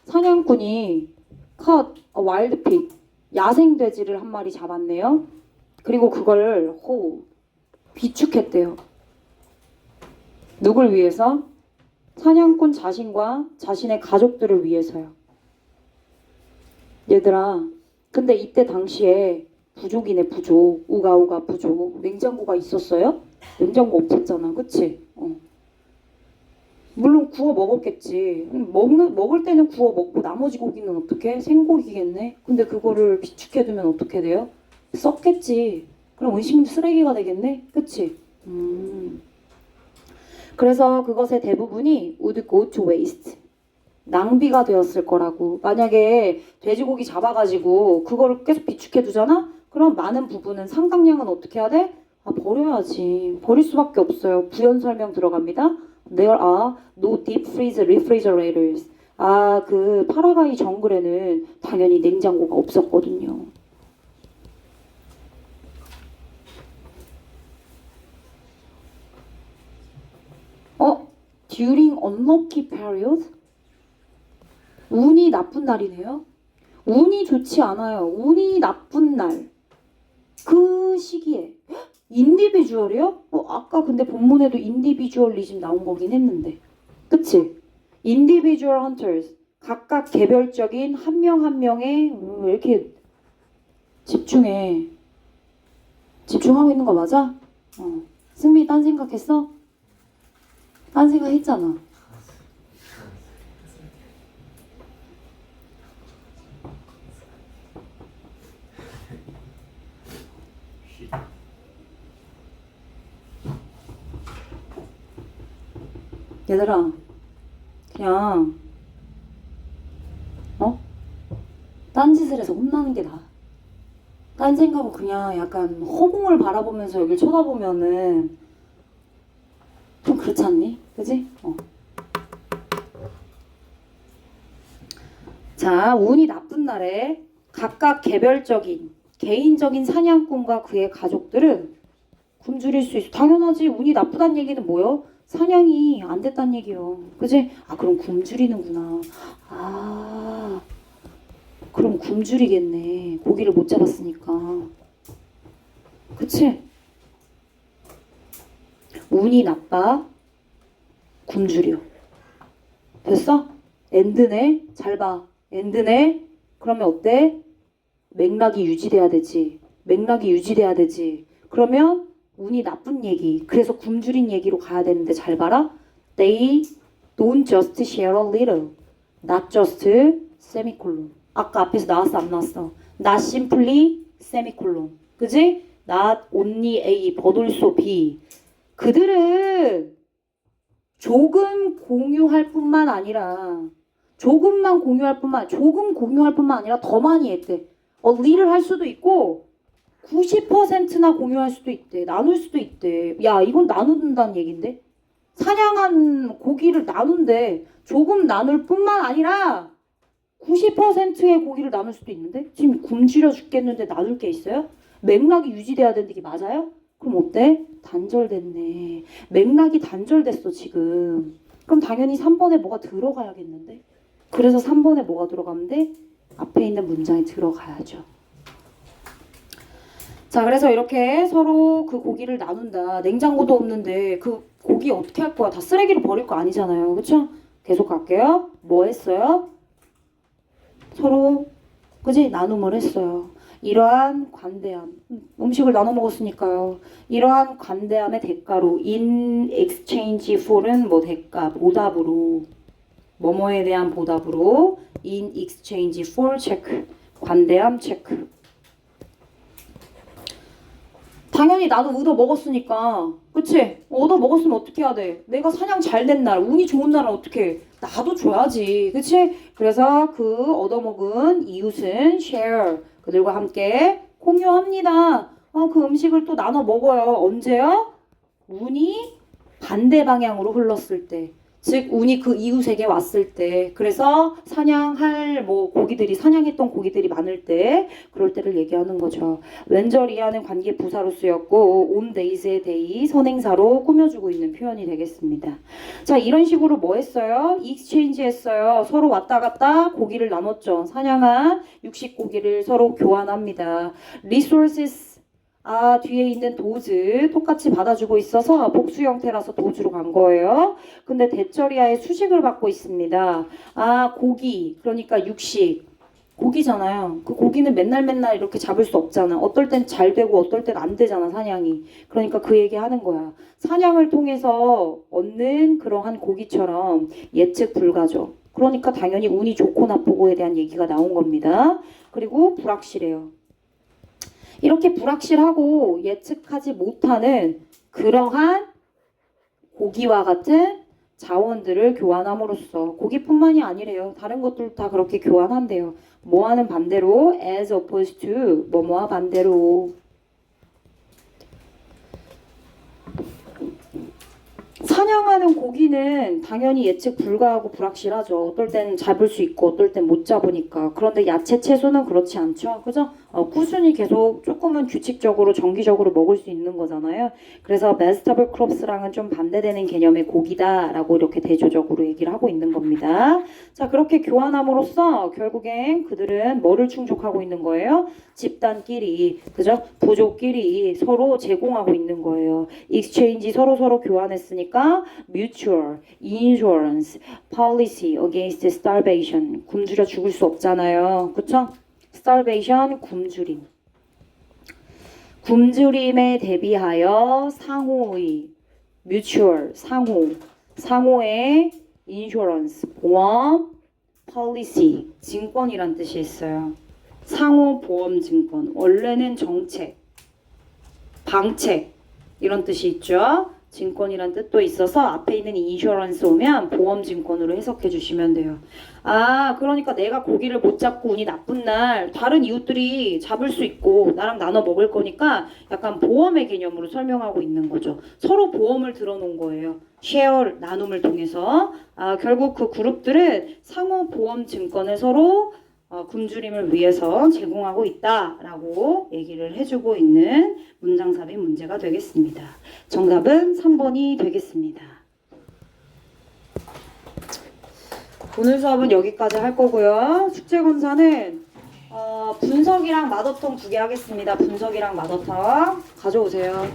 S1: 사냥꾼이 cut a wild pig, 야생 돼지를 한 마리 잡았네요. 그리고 그걸 비축했대요. 누굴 위해서? 사냥꾼 자신과 자신의 가족들을 위해서요. 얘들아, 근데 이때 당시에 부족이네 부족, 우가우가 부족. 냉장고가 있었어요? 냉장고 없었잖아, 그치? 물론 구워 먹었겠지. 먹을 때는 구워 먹고 나머지 고기는 어떻게? 생고기겠네. 근데 그거를 비축해두면 어떻게 돼요? 썩겠지. 그럼 음식물 쓰레기가 되겠네. 그치? 그래서 그것의 대부분이 would go to waste. 낭비가 되었을 거라고. 만약에 돼지고기 잡아가지고 그거를 계속 비축해두잖아? 그럼 많은 부분은 상당량은 어떻게 해야 돼? 아, 버려야지. 버릴 수밖에 없어요. 부연 설명 들어갑니다. There are no deep freeze refrigerators. 아, 그 파라과이 정글에는 당연히 냉장고가 없었거든요. During unlucky period? 운이 나쁜 날이네요. 운이 좋지 않아요. 운이 나쁜 날. 그 시기에. 인디비주얼이요? 아까 근데 본문에도 인디비주얼리즘 나온 거긴 했는데. 그치? 인디비주얼 헌터스. 각각 개별적인 한 명 한 명에 왜 이렇게 집중하고 있는 거 맞아? 승미 딴 생각했어? 딴 생각 했잖아. 얘들아, 그냥 딴짓을 해서 혼나는 게 나아. 딴 생각은 그냥 약간 허공을 바라보면서 여길 쳐다보면은 좀 그렇지 않니? 그지? 자, 운이 나쁜 날에 각각 개별적인 개인적인 사냥꾼과 그의 가족들은 굶주릴 수 있어. 당연하지. 운이 나쁘다는 얘기는 뭐요? 사냥이 안 됐다는 얘기요. 그지? 아, 그럼 굶주리는구나. 아, 그럼 굶주리겠네. 고기를 못 잡았으니까. 그치? 운이 나빠. 굶주려. 됐어? 엔드네. 잘 봐. 엔드네. 그러면 어때? 맥락이 유지돼야 되지. 맥락이 유지돼야 되지. 그러면 운이 나쁜 얘기. 그래서 굶주린 얘기로 가야 되는데 잘 봐라. They don't just share a little. Not just semicolon. 아까 앞에서 나왔어 안 나왔어? Not simply semicolon. 그지? Not only A. but also B. 그들은 조금 공유할 뿐만 아니라 조금 공유할 뿐만 아니라 더 많이 했대. 리를 할 수도 있고 90%나 공유할 수도 있대. 나눌 수도 있대. 야, 이건 나눈다는 얘긴데? 사냥한 고기를 나눈대. 조금 나눌 뿐만 아니라 90%의 고기를 나눌 수도 있는데? 지금 굶주려 죽겠는데 나눌 게 있어요? 맥락이 유지돼야 되는데 이게 맞아요? 그럼 어때? 단절됐네. 맥락이 단절됐어 지금. 그럼 당연히 3번에 뭐가 들어가야겠는데? 그래서 3번에 뭐가 들어가면 돼? 앞에 있는 문장이 들어가야죠. 자, 그래서 이렇게 서로 그 고기를 나눈다. 냉장고도 없는데 그 고기 어떻게 할 거야? 다 쓰레기로 버릴 거 아니잖아요. 그쵸? 계속 갈게요. 뭐 했어요? 서로 그지? 나눔을 했어요. 이러한 관대함. 음식을 나눠 먹었으니까요. 이러한 관대함의 대가로 in exchange for은 뭐 대가, 보답으로 뭐뭐에 대한 보답으로 in exchange for 체크. 관대함 체크. 당연히 나도 얻어 먹었으니까. 그치? 얻어 먹었으면 어떻게 해야 돼? 내가 사냥 잘 된 날, 운이 좋은 날은 어떻게 해? 나도 줘야지. 그치? 그래서 그 얻어먹은 이웃은 share. 그들과 함께 공유합니다. 그 음식을 또 나눠 먹어요. 언제요? 운이 반대 방향으로 흘렀을 때. 즉 운이 그 이웃에게 왔을 때. 그래서 사냥할 고기들이 사냥했던 고기들이 많을 때 그럴 때를 얘기하는 거죠. 왼절 이하는 관계 부사로 쓰였고 on days의 day 선행사로 꾸며주고 있는 표현이 되겠습니다. 자, 이런 식으로 뭐 했어요? exchange 했어요. 서로 왔다 갔다 고기를 나눴죠. 사냥한 육식 고기를 서로 교환합니다. resources 뒤에 있는 도즈 똑같이 받아주고 있어서 복수 형태라서 도주로 간 거예요. 근데 대절이하에 수식을 받고 있습니다. 고기, 그러니까 육식. 고기잖아요. 그 고기는 맨날 이렇게 잡을 수 없잖아. 어떨 땐 잘 되고 어떨 땐 안 되잖아, 사냥이. 그러니까 그 얘기 하는 거야. 사냥을 통해서 얻는 그러한 고기처럼 예측 불가죠. 그러니까 당연히 운이 좋고 나쁘고에 대한 얘기가 나온 겁니다. 그리고 불확실해요. 이렇게 불확실하고 예측하지 못하는 그러한 고기와 같은 자원들을 교환함으로써 고기뿐만이 아니래요. 다른 것들 다 그렇게 교환한대요. 뭐와는 반대로 as opposed to 뭐뭐와 반대로 사냥하는 고기는 당연히 예측 불가하고 불확실하죠. 어떨 땐 잡을 수 있고 어떨 땐 못 잡으니까. 그런데 야채, 채소는 그렇지 않죠. 그죠? 꾸준히 계속 조금은 규칙적으로 정기적으로 먹을 수 있는 거잖아요. 그래서 vegetable crops랑은 좀 반대되는 개념의 고기다라고 이렇게 대조적으로 얘기를 하고 있는 겁니다. 자, 그렇게 교환함으로써 결국엔 그들은 뭐를 충족하고 있는 거예요? 집단끼리, 그죠? 부족끼리 서로 제공하고 있는 거예요. exchange 서로 교환했으니까 mutual, insurance, policy against starvation. 굶주려 죽을 수 없잖아요. 그쵸? starvation, 굶주림. 굶주림에 대비하여 상호의 mutual, 상호의 insurance, 보험, policy, 증권이란 뜻이 있어요. 상호 보험 증권. 원래는 정책, 방책 이런 뜻이 있죠. 증권이란 뜻도 있어서 앞에 있는 인슈런스 오면 보험 증권으로 해석해 주시면 돼요. 아, 그러니까 내가 고기를 못 잡고 운이 나쁜 날 다른 이웃들이 잡을 수 있고 나랑 나눠 먹을 거니까 약간 보험의 개념으로 설명하고 있는 거죠. 서로 보험을 들어놓은 거예요. 쉐어 나눔을 통해서. 결국 그 그룹들은 상호 보험 증권을 서로 굶주림을 위해서 제공하고 있다라고 얘기를 해주고 있는 문장삽입 문제가 되겠습니다. 정답은 3번이 되겠습니다. 오늘 수업은 여기까지 할 거고요. 숙제 검사는 분석이랑 마더텅 2개 하겠습니다. 분석이랑 마더텅 가져오세요.